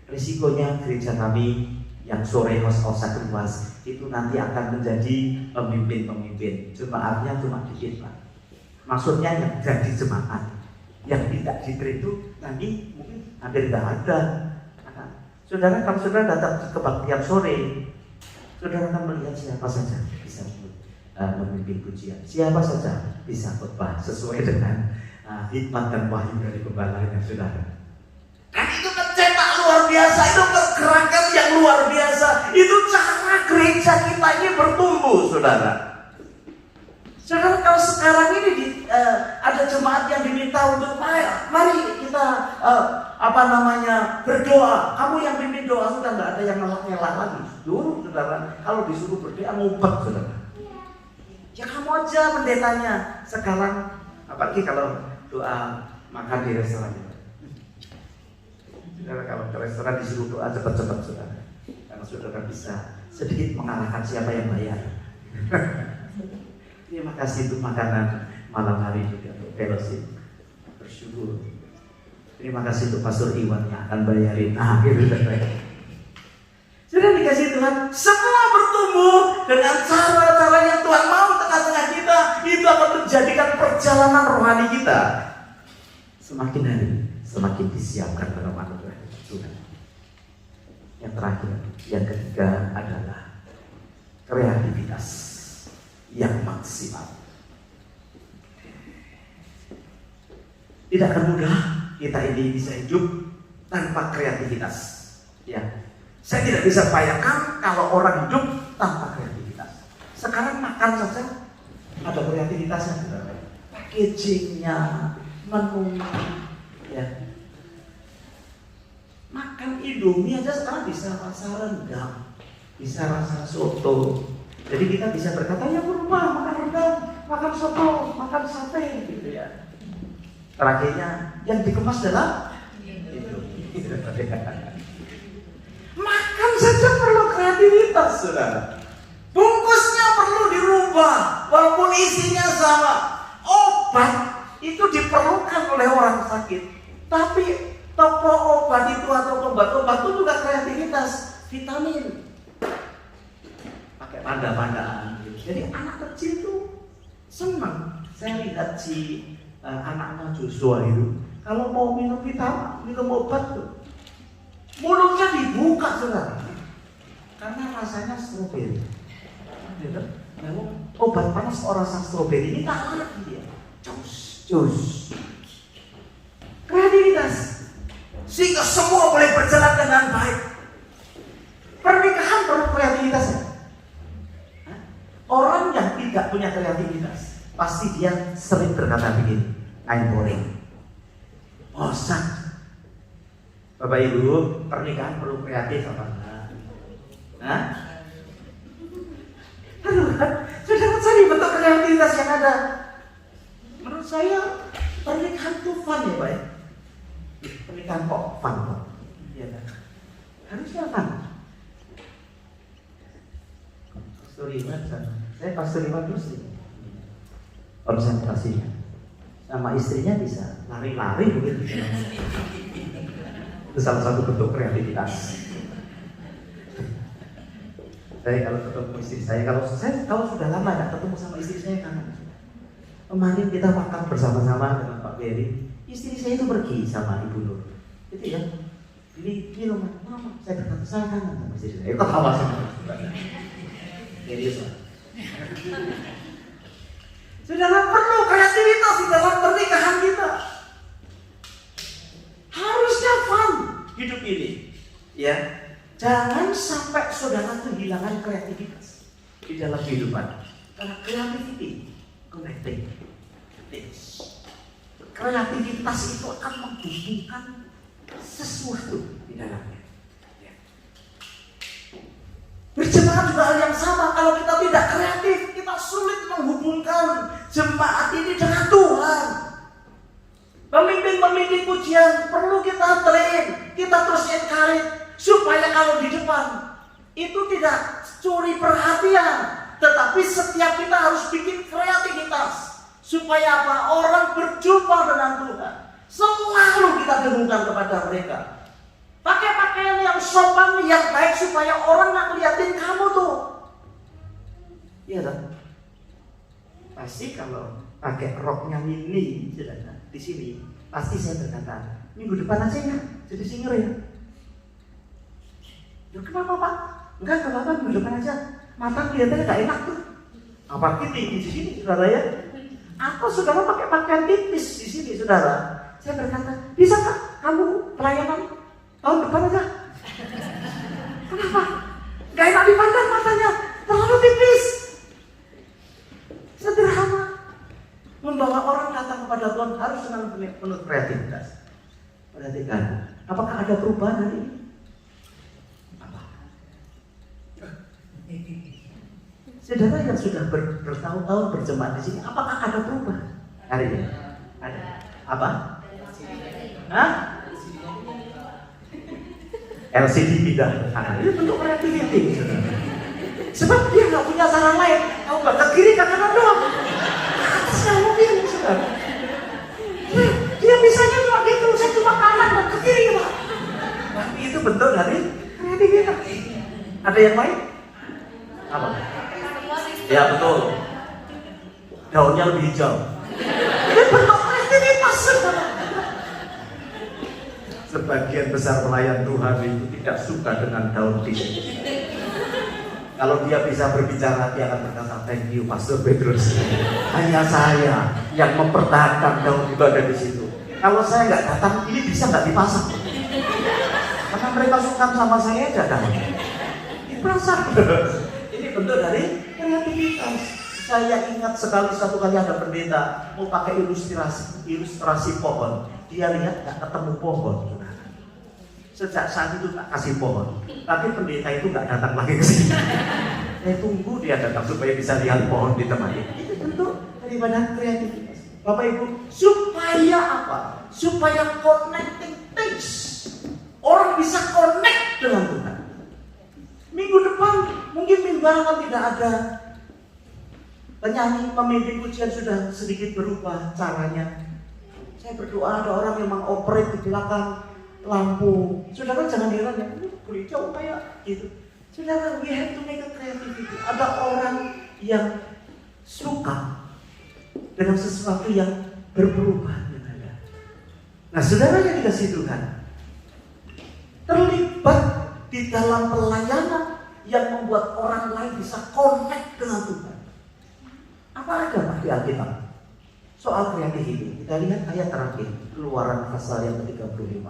Risikonya gereja kami yang sore House of Sacrifice itu nanti akan menjadi pemimpin-pemimpin. Jemaatnya cuma dikit, Pak. Maksudnya yang jadi jemaat, yang tidak di-train itu nanti mungkin hampir tidak ada. Saudara, kalau saudara datang ke kebaktian sore, saudara akan melihat siapa saja bisa memimpin pujian, siapa saja bisa khotbah sesuai dengan hikmat dan wahyu dari pembalaannya, saudara. Dan itu mencetak luar biasa, itu pergerakan yang luar biasa. Itu cara gereja kita ini bertumbuh, saudara. Saudara, kalau sekarang ini ada jemaat yang diminta untuk mari kita berdoa. Kamu yang pimpin doa, sudah nggak ada yang ngelak-ngelak lagi. Dulu, saudara, kalau disuruh berdoa ngumpet, saudara. Ya kamu aja pendetanya. Sekarang apalagi kalau doa makan di restoran. Saudara, kalau ke restoran disuruh doa cepat-cepat, saudara. Karena saudara bisa sedikit mengalahkan siapa yang bayar. Terima kasih untuk makanan malam hari juga untuk fellowship. Bersyukur. Terima kasih untuk Pastor Iwan yang akan bayarin. Sudah dikasih Tuhan, semua bertumbuh dengan cara-cara yang Tuhan mau tengah-tengah kita. Itu akan menjadikan perjalanan rohani kita semakin hari semakin disiapkan dalam anugerah Tuhan. Yang terakhir, yang ketiga adalah kreativitas yang maksimal. Tidak akan mudah kita ini bisa hidup tanpa kreativitas. Ya, saya tidak bisa bayangkan kalau orang hidup tanpa kreativitas. Sekarang makan saja ada kreativitasnya, packagingnya, menu, ya. Makan Indomie aja sekarang bisa rasa rendang, bisa rasa soto. Jadi kita bisa berkata, ya berubah, makan rendang, makan soto, makan sate, gitu ya. Terakhirnya yang dikemas dalam Indomie. Makan saja perlu kreativitas, saudara. Bungkusnya perlu dirubah, walaupun isinya sama. Obat itu diperlukan oleh orang sakit, tapi toko obat itu atau obat-obat itu juga kreativitas, vitamin, pakai panda-pandaan. Jadi anak kecil itu senang. Saya lihat si anaknya Joshua itu, kalau mau minum vitamin, minum obat tuh, mulutnya dibuka, saudara, karena rasanya stroberi. Memang obat panas orang rasa stroberi ini tak ngerti dia. Cus. Kreativitas. Sehingga semua boleh berjalan dengan baik. Pernikahan perlu kreativitas. Orang yang tidak punya kreativitas, pasti dia sering berkata begini, I'm boring, bosan. Bapak Ibu, pernikahan perlu kreatif apa enggak? Hah? Aduh, sudah cari bentuk kreativitas yang ada. Menurut saya pernikahan itu fun ya Pak ya? Pernikahan kok fun Pak? Iya kan? Harusnya fun. Pastor Iwan sana. Saya Pastor Iwan terus sih. Konsentrasinya sama istrinya bisa lari-lari begitu. Itu salah satu bentuk kreativitas. Saya kalau ketemu istri saya, kalau sudah lama nggak ketemu sama istri saya kan. Kemarin kita makan bersama-sama dengan Pak Ferry. Istri saya itu pergi sama Ibu Nur. Itu ya. Ini rumah mama. Saya berkata saya kangen sama istri saya. Ketawa sama. Serius Pak. Saudara perlu kreativitas di dalam pernikahan kita. Harusnya fun hidup ini. Ya. Jangan sampai saudara kehilangan kreativitas di dalam kehidupan. Karena kreativiti, connecting things. Kreativitas itu akan menghubungkan sesuatu di dalamnya. Ya. Berjemaat juga hal yang sama. Kalau kita tidak kreatif, kita sulit menghubungkan jemaat ini dengan Tuhan. Pemimpin-pemimpin pujian perlu kita train, kita terus encourage, supaya kalau di depan itu tidak curi perhatian, tetapi setiap kita harus bikin kreativitas supaya apa? Orang berjumpa dengan Tuhan. Selalu kita dengungkan kepada mereka. Pakai pakaian yang sopan, yang baik supaya orang nggak ngeliatin kamu tuh. Iya kan? Pasti kalau pakai roknya mini, di sini pasti saya berkata, minggu depan aja ya, jadi singer ya. Ya kenapa Pak? Enggak apa-apa, minggu depan aja. Mata kelihatannya gak enak tuh. Apalagi tinggi di sini, saudara ya. Apa saudara pakai pakaian tipis di sini, saudara? Saya berkata, bisa Kak, kamu pelayanan tahun depan aja. Kenapa? Gak enak dipandang matanya, terlalu tipis. Sederhana. Membawa orang datang kepada Tuhan harus dengan penuh kreativitas. Perhatikan, apakah ada perubahan hari ini? Saudara yang sudah bertahun-tahun berjemaat di sini, apakah ada perubahan hari ini? Ada. Apa? Hah? LCD pindah. Ini bentuk kreativiti. Sebab dia nggak punya saran lain. Kamu nggak ke kiri ke kanan doang. Atasnya mungkin, saudara. Dia bisanya cuma gitu, saya cuma kanan dan ke kiri, Pak. Tapi itu bentuk dari kreativitas. Ada yang lain? Apa? Ya betul. Daunnya lebih hijau. Ini bentuk kreativitas, saudara. Sebagian besar pelayan Tuhan itu tidak suka dengan daun pisang. Kalau dia bisa berbicara, dia akan berkata, thank you Pastor Petrus. Hanya saya yang mempertahankan daun itu ada di situ. Kalau saya nggak datang, ini bisa nggak dipasang. Karena mereka suka sama saya aja daun. Dipasang. Ini bentuk dari kreativitas. Saya ingat sekali satu kali ada pendeta mau pakai ilustrasi pohon. Dia lihat nggak ketemu pohon. Sejak saat itu tak kasih pohon, tapi pendeta itu nggak datang lagi ke sini. Saya tunggu dia datang supaya bisa lihat pohon di tempat ini. Itu bentuk daripada kreativitas. Bapak Ibu, supaya apa? Supaya connecting things. Orang bisa connect dengan Tuhan. Minggu depan mungkin mimbaran tidak ada. Penyanyi, pemimpin pujian sudah sedikit berubah caranya. Saya berdoa ada orang yang mengoperate di belakang lampu. Saudara jangan heran ya, boleh jauh kayak gitu. Saudara, we have to make a creativity. Ada orang yang suka dengan sesuatu yang berperubahan yang ada. Nah, saudara yang dikasih Tuhan, terlibat di dalam pelayanan yang membuat orang lain bisa connect dengan Tuhan. Apa ada Pak di Alkitab? Soal kreativiti, kita lihat ayat terakhir, Keluaran pasal yang ke-35.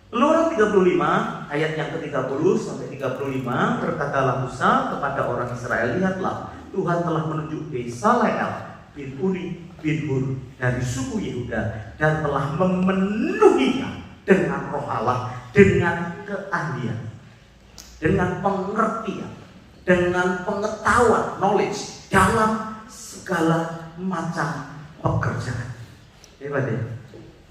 Keluaran 35 ayat yang ke-30 sampai 35, berkatalah Musa kepada orang Israel, lihatlah Tuhan telah menunjuk Bezaleel bin Uri bin Hur dari suku Yehuda dan telah memenuhinya dengan roh Allah, dengan keahlian, dengan pengertian, dengan pengetahuan, knowledge dalam segala macam pekerjaan. Hebat ya?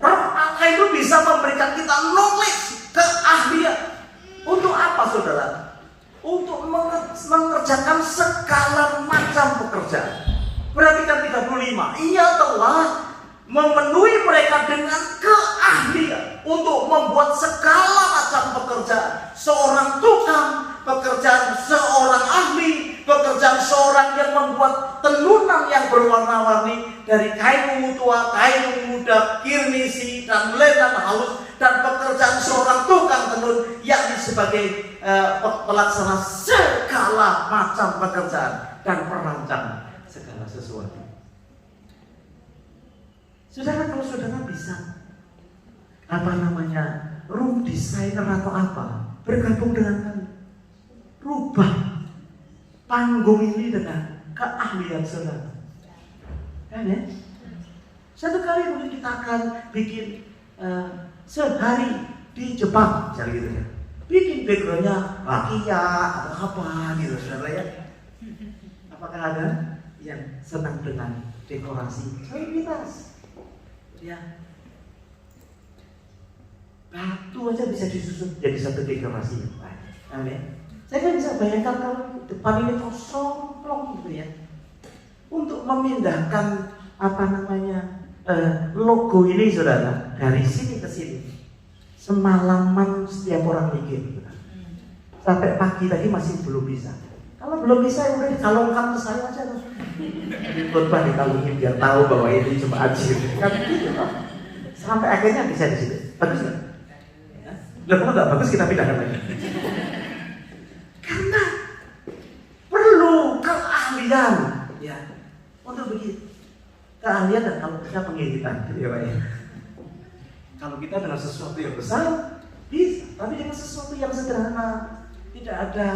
Roh Allah itu bisa memberikan kita knowledge, keahlian. Untuk apa saudara? Untuk mengerjakan segala macam pekerjaan. Perhatikan 35. Ia telah memenuhi mereka dengan keahlian untuk membuat segala macam pekerjaan. Seorang tukang, pekerjaan seorang ahli, pekerjaan seorang yang membuat tenunan yang berwarna-warni dari kain ungu tua, kain ungu muda, kirmisi dan lenan halus, dan pekerjaan seorang tukang tenun yakni sebagai pelaksana segala macam pekerjaan dan perancang segala sesuatu. Saudara, kalau saudara bisa room designer atau apa, bergabung dengan kami, rubah panggung ini dengan keahlian saudara. Kan ya? Satu kali mungkin kita akan bikin sehari di Jepang, misalnya gitu ya. Bikin backgroundnya rakia atau apa gitu, saudara ya. Apakah ada yang senang dengan dekorasi kreativitas? Ya, batu aja bisa disusun jadi satu dekorasi yang baik. Amin. Saya kan bisa bayangkan kalau depan ini kosong plong gitu ya. Untuk memindahkan logo ini saudara dari sini ke sini, semalaman setiap orang mikir. Sampai pagi tadi masih belum bisa. Kalau belum bisa ya udah dikalungkan ke saya aja. Khotbah dikalungin biar tahu bahwa ini cuma ajib. Kan gitu kan. Sampai akhirnya bisa di situ. Bagus nggak? Lah kalau nggak bagus kita pindahkan lagi. Karena perlu keahlian ya untuk begitu. Keahlian dan kalau kita pengiritan, ya Pak ya. Kalau kita dengan sesuatu yang besar bisa, tapi dengan sesuatu yang sederhana, tidak ada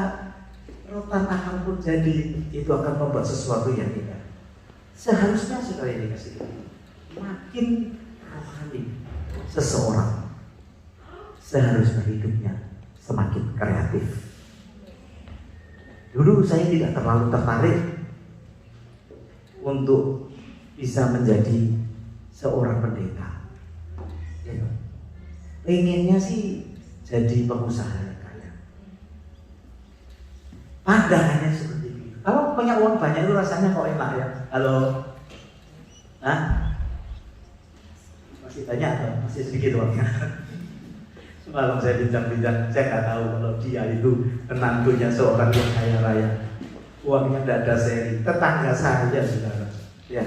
rotan akar pun jadi, itu akan membuat sesuatu yang tidak. Seharusnya saudara ini kasih makin rohani seseorang, seharusnya hidupnya semakin kreatif. Dulu saya tidak terlalu tertarik untuk bisa menjadi seorang pendeta. Ya, pengennya sih jadi pengusaha yang kaya. Pandangannya seperti itu. Kalau punya uang banyak itu rasanya kok enak ya. Halo, masih banyak atau masih sedikit uangnya? Semalam saya bincang-bincang, saya nggak tahu kalau dia itu menantunya seorang yang kaya raya. Uangnya tidak ada seri, tetangga saya saudara. Ya.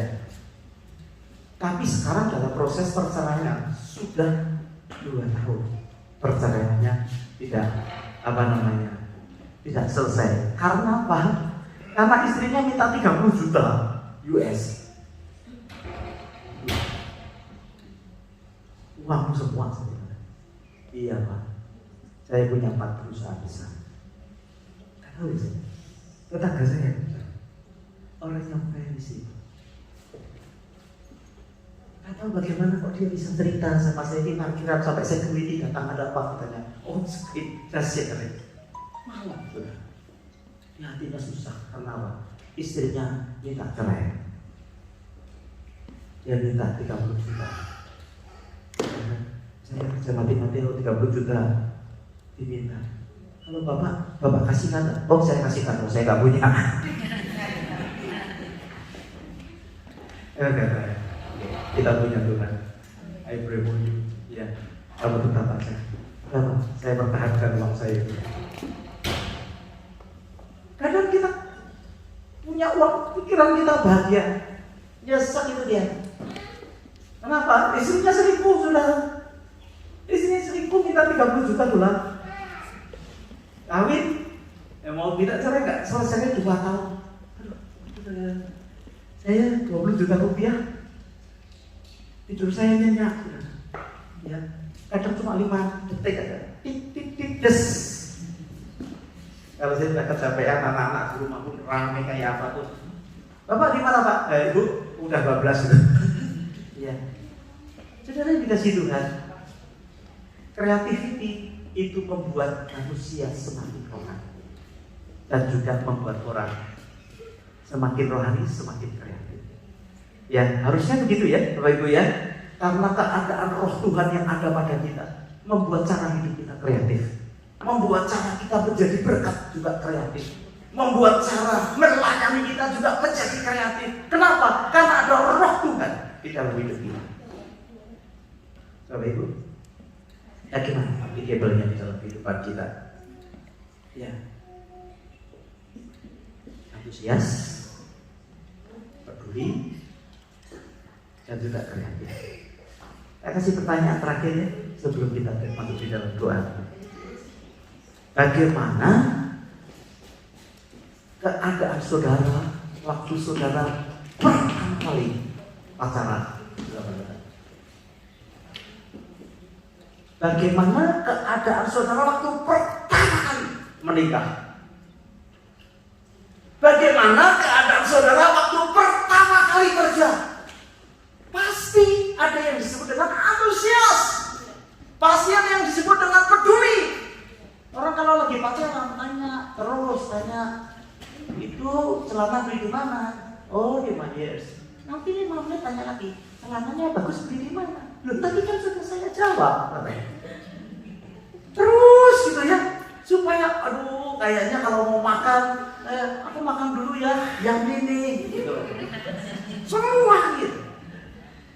Tapi sekarang dalam proses perceraian sudah 2 tahun perceraiannya tidak tidak selesai. Karena apa? Karena istrinya minta 30 juta US. Uangmu semua sebenarnya. Iya Pak, saya punya 4 perusahaan besar. Gak tahu ya, tetangga saya orang yang kaya di sini. Gak tahu bagaimana kok dia bisa cerita sama saya di parkiran sampai security datang, ada apa katanya. Oh, rahasia katanya. Malam sudah. Dia hatinya susah karena apa? Istrinya minta cerai. Dia minta 30 juta. Saya mati-mati 30 juta diminta. Kalau bapak kasihkan, oh saya kasihkan, saya nggak punya. Kita punya Tuhan. I pray for you. Ya, kamu tetap aja. Kenapa? Saya pertahankan uang saya itu. Kadang kita punya uang, pikiran kita bahagia. Nyesek itu dia. Kenapa? Istrinya selingkuh sudah. Istrinya selingkuh minta 30 juta dolar. Kawin, mau minta cerai nggak? Selesainya 2 tahun. Aduh, saya 20 juta rupiah. Tidur saya nyenyak. Ya, kadang cuma 5 detik aja. Tik des. Kalau saya sudah kecapean, anak-anak di rumah pun ramai kayak apa tuh. Bapak di mana Pak? Ibu udah bablas gitu. Ya. Saudara dikasih Tuhan. Creativity itu membuat manusia semakin rohani dan juga membuat orang semakin rohani, semakin kreatif. Ya, harusnya begitu ya, Bapak Ibu ya. Karena keadaan roh Tuhan yang ada pada kita membuat cara hidup kita kreatif, membuat cara kita menjadi berkat juga kreatif, membuat cara melayani kita juga menjadi kreatif. Kenapa? Karena ada roh Tuhan di dalam hidup kita. Bapak Ibu, ya gimana applicable-nya di dalam kehidupan kita? Ya, antusias, peduli, dan juga kreatif. Saya kasih pertanyaan terakhir ya, sebelum kita masuk di dalam doa. Bagaimana keadaan saudara waktu saudara pertama kali pacaran? Bagaimana keadaan saudara waktu pertama kali menikah? Bagaimana keadaan saudara waktu pertama kali kerja? Pasti ada yang disebut dengan antusias. Pasti ada yang disebut dengan peduli. Orang kalau lagi pacaran tanya, itu celana beli di mana? Oh, di Myers. Nanti 5 menit tanya lagi, celananya bagus beli di mana? Loh, tadi kan sudah saya jawab. Terus gitu ya, supaya aduh kayaknya kalau mau makan, aku makan dulu ya, yang ini gitu. Semua gitu.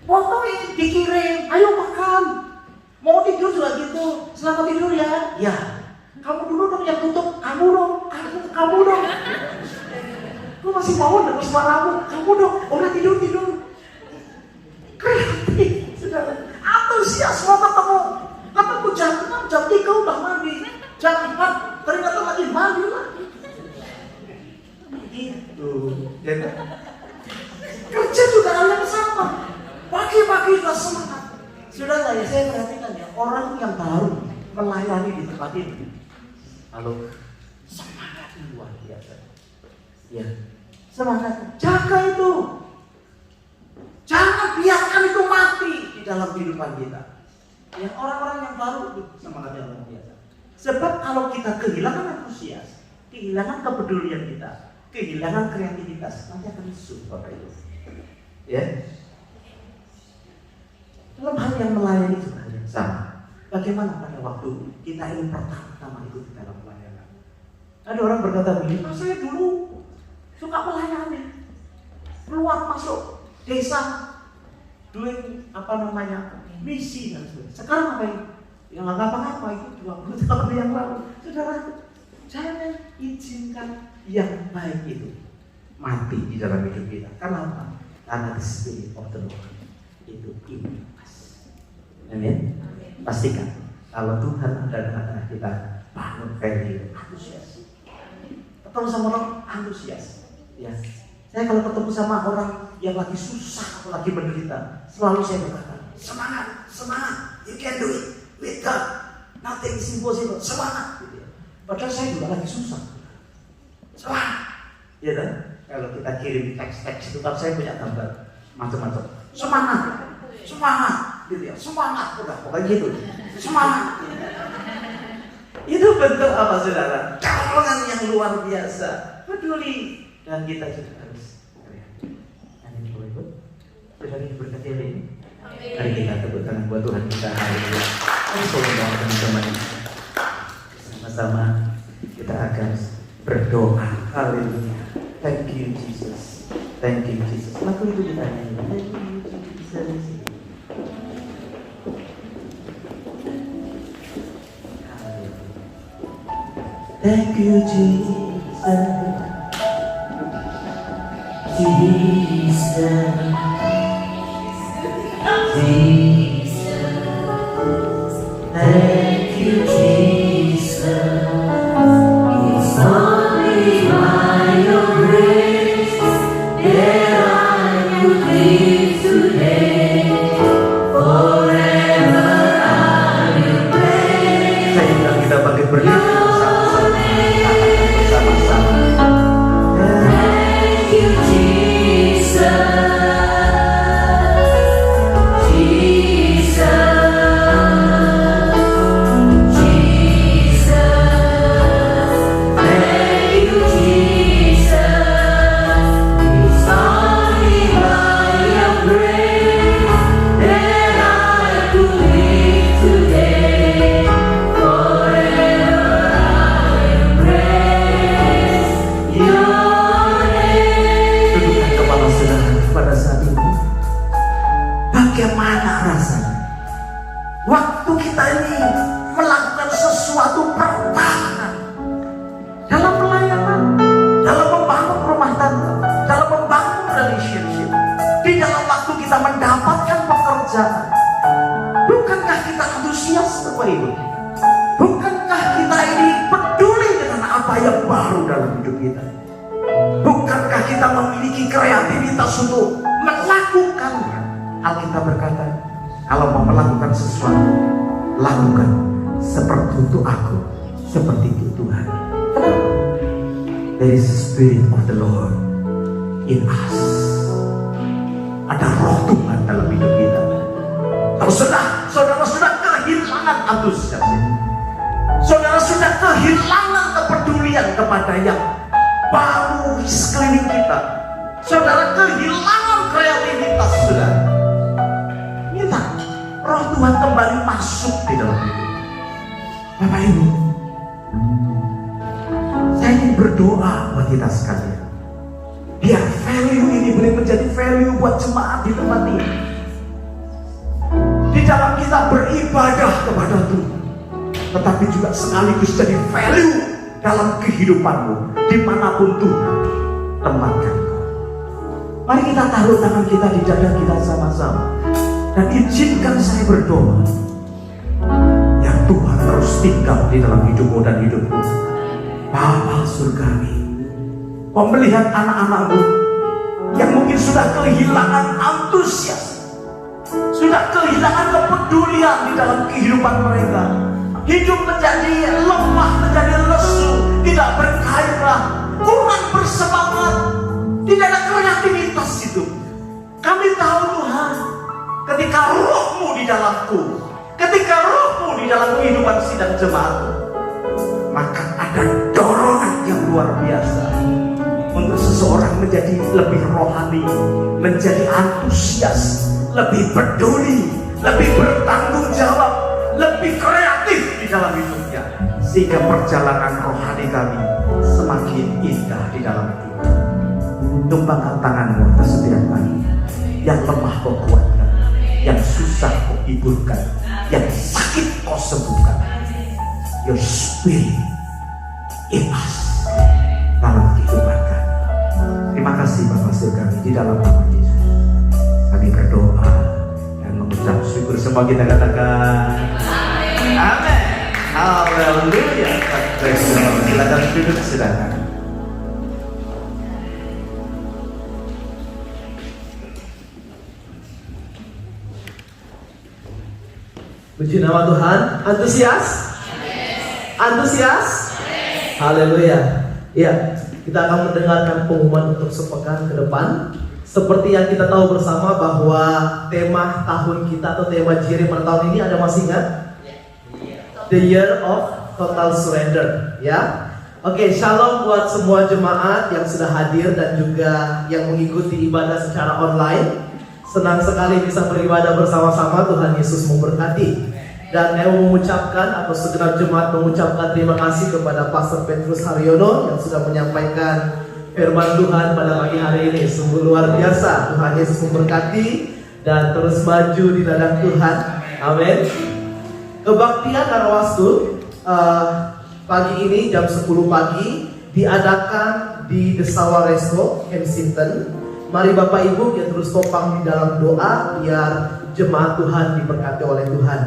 Foto ini dikirim, ayo makan. Mau tidur juga gitu, selamat tidur ya. Ya, kamu dulu dong yang tutup, kamu dong. Aku masih mau dengar suaramu, kamu dong. Udah tidur. Kreatif, saudara. Antusias mau ketemu jam 6, jam 3 udah mandi, jam 4 ternyata lagi mandi lagi. Gitu, ya kan? Kerja juga hal yang sama. Pagi-pagi sudah semangat. Saudara ya, saya perhatikan ya, orang yang baru melayani di tempat ini, lalu semangatnya luar biasa. Ya, semangat. Jaga itu. Jangan biarkan itu mati di dalam kehidupan kita. Ya, orang-orang yang baru itu semangatnya luar biasa. Sebab kalau kita kehilangan antusias, kehilangan kepedulian kita, kehilangan kreativitas, nanti akan lesu Bapak Ibu. Ya. Dalam hal yang melayani juga hal yang sama. Bagaimana pada waktu kita ini pertama ikut dalam pelayanan? Ada orang berkata begini, saya dulu suka melayani, keluar masuk desa, doing misi dan sebagainya. Sekarang apa ini? Ya nggak ngapa-ngapa, itu 20 tahun yang lalu. Saudara, jangan izinkan yang baik itu mati di dalam hidup kita. Kenapa? Karena the spirit of the Lord itu ini. Amin. Pastikan kalau Tuhan ada di tengah kita, bangun value, antusias. Ketemu sama orang antusias. Ya. Saya kalau ketemu sama orang yang lagi susah atau lagi menderita, selalu saya berkata, semangat, you can do it with God. Nothing is impossible. Semangat. Gitu ya. Padahal saya juga lagi susah. Semangat. Ya kan? Kalau kita kirim teks-teks itu kan saya punya gambar macam-macam. Semangat. semangat, gitu ya, semangat, udah pokoknya gitu, semangat. Itu bentuk apa saudara? Dorongan yang luar biasa, peduli, dan kita juga harus. Amin, boleh bu? Saudara diberkati hari ini. Mari kita tepuk tangan buat Tuhan kita hari ini. Saudara teman-teman, sama-sama kita akan berdoa. Haleluya. Thank you Jesus. Thank you Jesus. Lagu itu kita nyanyi. Thank you Jesus. Thank you Jesus. Jesus. Thank you, Jesus. It's only by your grace that I could live today. Forever I will praise. Saya bilang kita pakai berdiri bersama-sama. Thank you, Jesus. Bagaimana rasanya waktu kita ini melakukan sesuatu pertahanan dalam pelayanan, dalam membangun rumah tangga, dalam membangun relationship, di dalam waktu kita mendapatkan pekerjaan? Bukankah kita antusias Bapak Ibu? Bukankah kita ini peduli dengan apa yang baru dalam hidup kita? Bukankah kita memiliki kreativitas untuk melakukannya? Alkitab berkata, kalau mau melakukan sesuatu, lakukan seperti itu aku, seperti itu Tuhan. Kenapa? There is the Spirit of the Lord in us. Ada roh Tuhan dalam hidup kita. Kalau saudara sudah kehilangan antusias, saudara sudah kehilangan kepedulian kepada yang baru di sekeliling kita, saudara kehilangan kreativitas saudara. Minta roh Tuhan kembali masuk di dalam hidup. Bapak Ibu, saya ingin berdoa buat kita sekalian, biar value ini boleh menjadi value buat jemaat di tempat ini. Di dalam kita beribadah kepada Tuhan, tetapi juga sekaligus jadi value dalam kehidupanmu dimanapun Tuhan tempatkan. Mari kita taruh tangan kita di dada kita sama-sama, dan izinkan saya berdoa, ya Tuhan terus tinggal di dalam hidupmu dan hidupku. Bapa Surgawi, Kau melihat anak-anakmu yang mungkin sudah kehilangan antusias, sudah kehilangan kepedulian di dalam kehidupan mereka. Hidup menjadi lemah, menjadi lesu, tidak bergairah, kurang bersemangat, tidak ada kreativitas itu. Kami tahu Tuhan, ketika roh-Mu di dalamku, ketika roh-Mu di dalam kehidupan sidang jemaat, maka ada dorongan yang luar biasa untuk seseorang menjadi lebih rohani, menjadi antusias, lebih peduli, lebih bertanggung jawab, lebih kreatif di dalam hidupnya, sehingga perjalanan rohani kami semakin indah di dalam hidup. Tumpangkan tanganmu atas setiap kami. Yang lemah kau kuatkan, yang susah kau hiburkan, yang sakit kau sembuhkan. Your spirit in us, dalam kehidupan kami. Terima kasih Bapak Surgawi, di dalam nama Yesus kami berdoa dan mengucap syukur. Semua kita katakan amin. Haleluya. Silakan duduk, silakan. Puji nama Tuhan. Antusias? Antusias? Haleluya. Ya, kita akan mendengarkan pengumuman untuk sepekan ke depan. Seperti yang kita tahu bersama bahwa tema tahun kita atau tema GRI pada tahun ini ada masih ingat? The Year of Total Surrender, ya. Oke, shalom buat semua jemaat yang sudah hadir dan juga yang mengikuti ibadah secara online. Senang sekali bisa beribadah bersama-sama. Tuhan Yesus memberkati. Dan saya mengucapkan atau segenap jemaat mengucapkan terima kasih kepada Pastor Petrus Haryono yang sudah menyampaikan firman Tuhan pada pagi hari ini. Sungguh luar biasa. Tuhan Yesus memberkati dan terus maju di ladang Tuhan. Amin. Kebaktian Narawastu pagi ini jam 10 pagi diadakan di The Sawah Resto, Kensington. Mari Bapak Ibu yang terus topang di dalam doa biar jemaat Tuhan diberkati oleh Tuhan.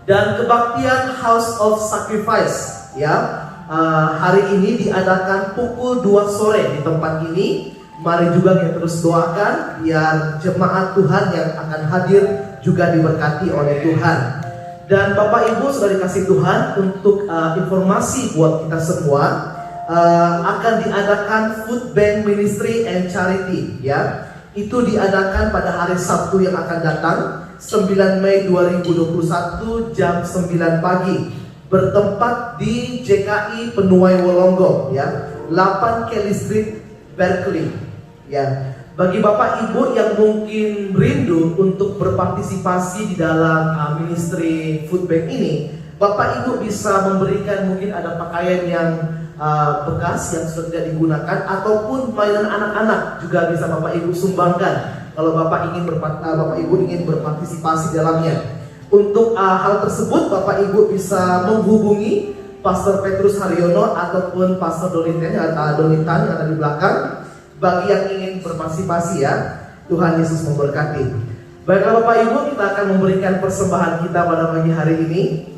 Dan kebaktian House of Sacrifice, ya, hari ini diadakan pukul 2 sore di tempat ini. Mari juga kita terus doakan biar jemaat Tuhan yang akan hadir juga diberkati oleh Tuhan. Dan Bapak Ibu sudah dikasih Tuhan untuk informasi buat kita semua, akan diadakan Food Bank Ministry and Charity, ya. Itu diadakan pada hari Sabtu yang akan datang 9 Mei 2021 jam 9 pagi, bertempat di JKI Penuai Wolonggong, ya, 8 Kelly Street, Berkeley, ya. Bagi Bapak Ibu yang mungkin rindu untuk berpartisipasi di dalam ministry food bank ini, Bapak Ibu bisa memberikan mungkin ada pakaian yang bekas yang sudah tidak digunakan ataupun mainan anak-anak juga bisa Bapak Ibu sumbangkan kalau Bapak Ibu ingin berpartisipasi dalamnya. Untuk hal tersebut Bapak Ibu bisa menghubungi Pastor Petrus Haryono ataupun Pastor Donitan yang ada di belakang. Bagi yang ingin berpartisipasi, ya, Tuhan Yesus memberkati. Baiklah Bapak Ibu, kita akan memberikan persembahan kita pada pagi hari ini.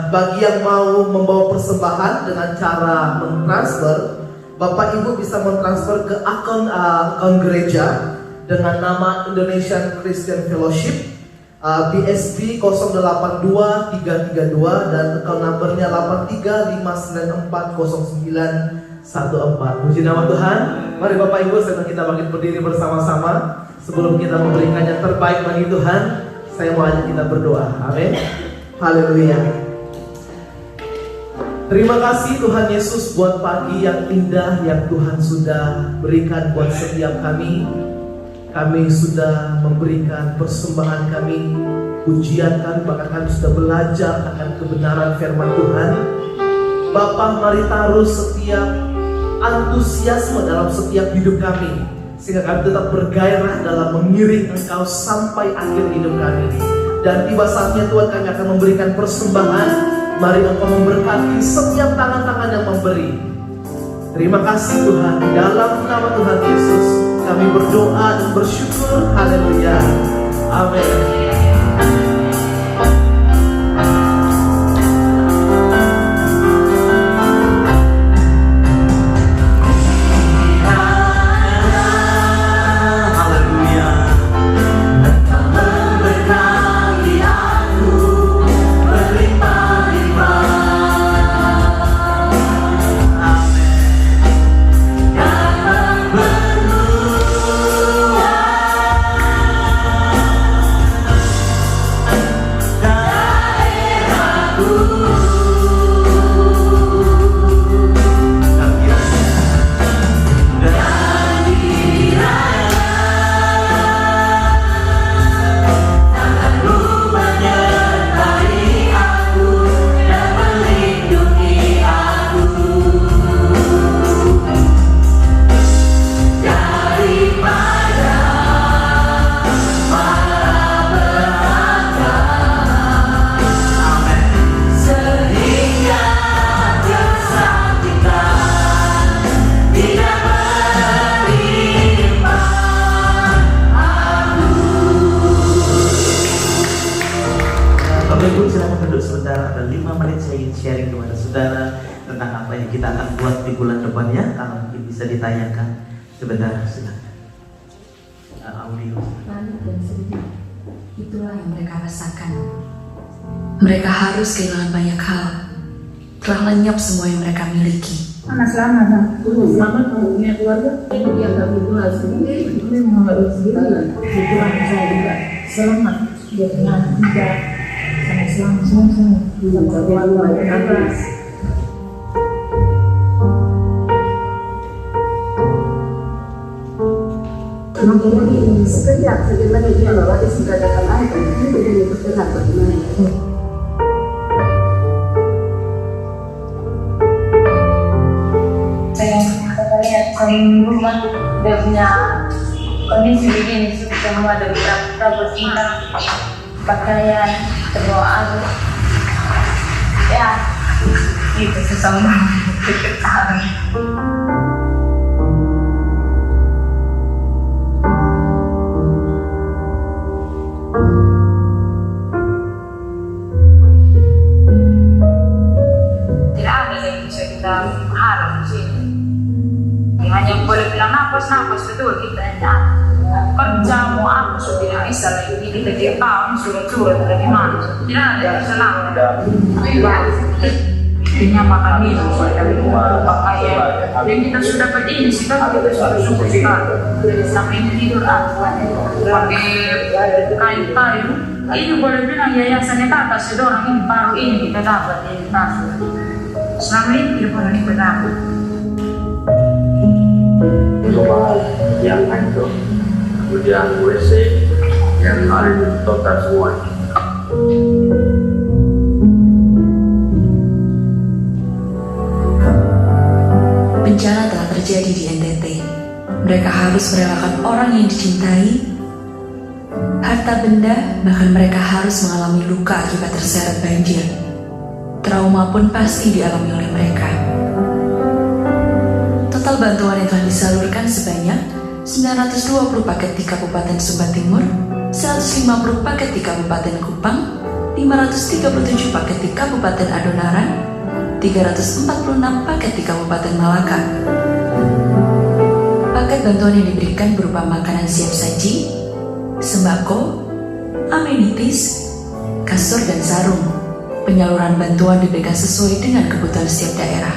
Bagi yang mau membawa persembahan dengan cara mentransfer, Bapak Ibu bisa mentransfer ke akun gereja dengan nama Indonesian Christian Fellowship, BSB 082332 dan akun numbernya 8359400914. Puji nama Tuhan. Mari Bapak Ibu, sekarang kita bangkit berdiri bersama-sama. Sebelum kita memberikan yang terbaik bagi Tuhan, saya mau ajak kita berdoa. Amin. Haleluya. Terima kasih Tuhan Yesus buat pagi yang indah yang Tuhan sudah berikan buat setiap kami. Kami sudah memberikan persembahan kami, pujian kami, bahkan kami sudah belajar akan kebenaran firman Tuhan. Bapa, mari taruh setiap antusiasme dalam setiap hidup kami, sehingga kami tetap bergairah dalam mengiring Engkau sampai akhir hidup kami. Dan tiba saatnya Tuhan kami akan memberikan persembahan. Mari Engkau memberkati setiap tangan-tangan yang memberi. Terima kasih Tuhan, di dalam nama Tuhan Yesus kami berdoa dan bersyukur. Haleluya. Amin. sharing kepada saudara tentang apa yang kita akan buat di bulan depannya. Kalau mungkin bisa ditayangkan sebentar, silakan. Audio. Panik dan sedih, itulah yang mereka rasakan. Mereka harus kehilangan banyak hal. Telah lenyap semua yang mereka miliki. Anak selamat, selamat punya keluarga. Dia nggak berdoa sendiri, dia mau harus sendiri. Tuhan saya juga selamat. Dia punya anak juga, sama selamat sama keluarga atas. Mengenai sekejap bagaimana dia bahwa dia sudah datang air itu begini bergerak bagaimana? Saya lihat rumah dia punya kondisi begini, semua ada beberapa barang pakaian terbawa arus. Ya, itu sesama keketahuan. Harap di sini. Hanya boleh bilang nafas betul kita hanya kerja mau apa sudah tidak bisa lagi kita dia tahu surat bagaimana tidak ada yang salah. Ini makan minum pakaian dan kita sudah berdiri sih kan kita sudah syukur sekali sampai tidur pakai kayu ini boleh bilang yayasannya tak atas orang ini baru ini kita dapat ini kasih. Selama ini tidak pernah diperdapat. Rumah yang hancur, kemudian WC yang ada total semua. Bencana telah terjadi di NTT. Mereka harus merelakan orang yang dicintai, harta benda, bahkan mereka harus mengalami luka akibat terseret banjir. Trauma pun pasti dialami oleh mereka. Total bantuan yang telah disalurkan sebanyak 920 paket di Kabupaten Sumba Timur, 150 paket di Kabupaten Kupang, 537 paket di Kabupaten Adongaran, 346 paket di Kabupaten Malaka. Paket bantuan yang diberikan berupa makanan siap saji, sembako, amenities, kasur dan sarung. Penyaluran bantuan diberikan sesuai dengan kebutuhan setiap daerah.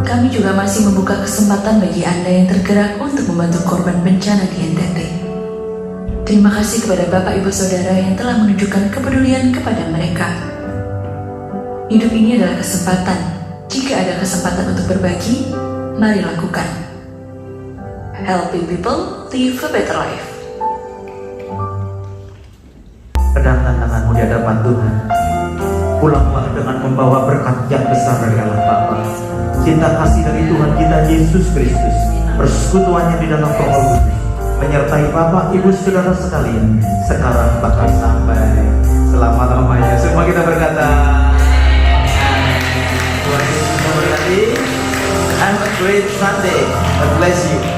Kami juga masih membuka kesempatan bagi Anda yang tergerak untuk membantu korban bencana di NTT. Terima kasih kepada Bapak Ibu Saudara yang telah menunjukkan kepedulian kepada mereka. Hidup ini adalah kesempatan. Jika ada kesempatan untuk berbagi, mari lakukan. Helping people live a better life. Kedangkan tanganmu di hadapan Tuhan. Pulanglah dengan membawa berkat yang besar dari Allah Bapa, cinta kasih dari Tuhan kita Yesus Kristus, persekutuannya di dalam Roh Kudus, menyertai Bapak, Ibu, Saudara sekalian, sekarang bahkan sampai selama-lamanya. Semua kita berkata, Tuhan Yesus memberkati. Have a great Sunday. God bless you.